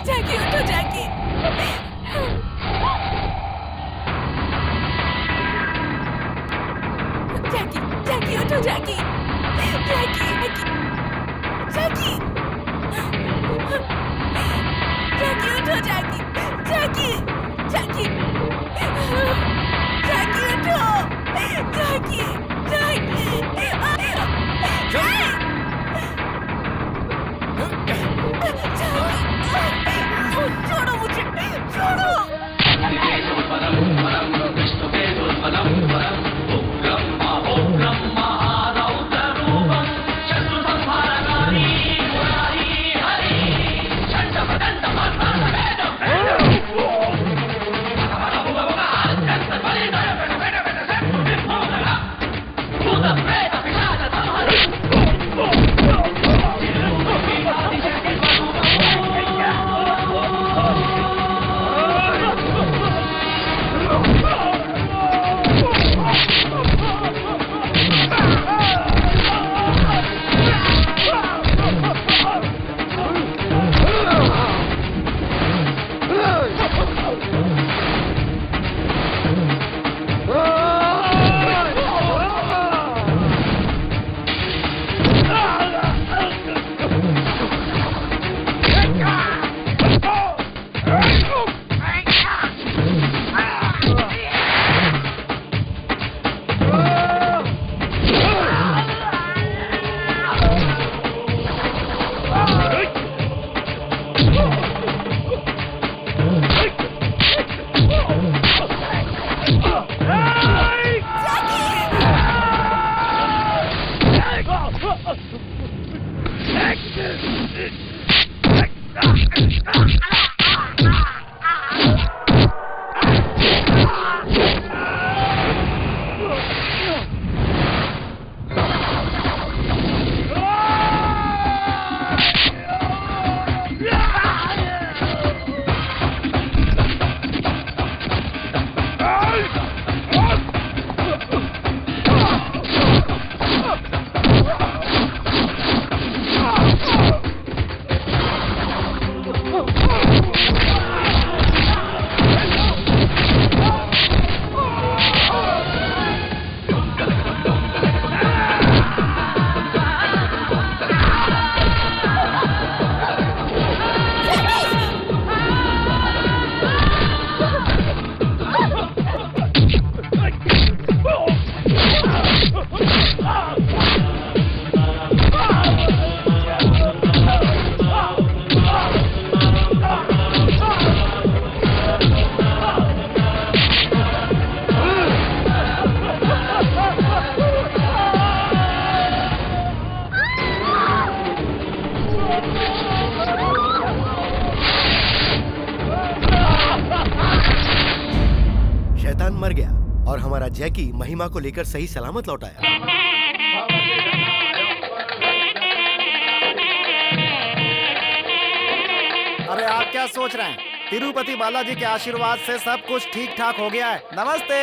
Speaker 11: Jackie, उठो Jackie.
Speaker 5: शैतान मर गया और हमारा जैकी महिमा को लेकर सही सलामत लौट आया।
Speaker 1: अरे आप क्या सोच रहे हैं? तिरुपति बालाजी के आशीर्वाद से सब कुछ ठीक ठाक हो गया है। नमस्ते।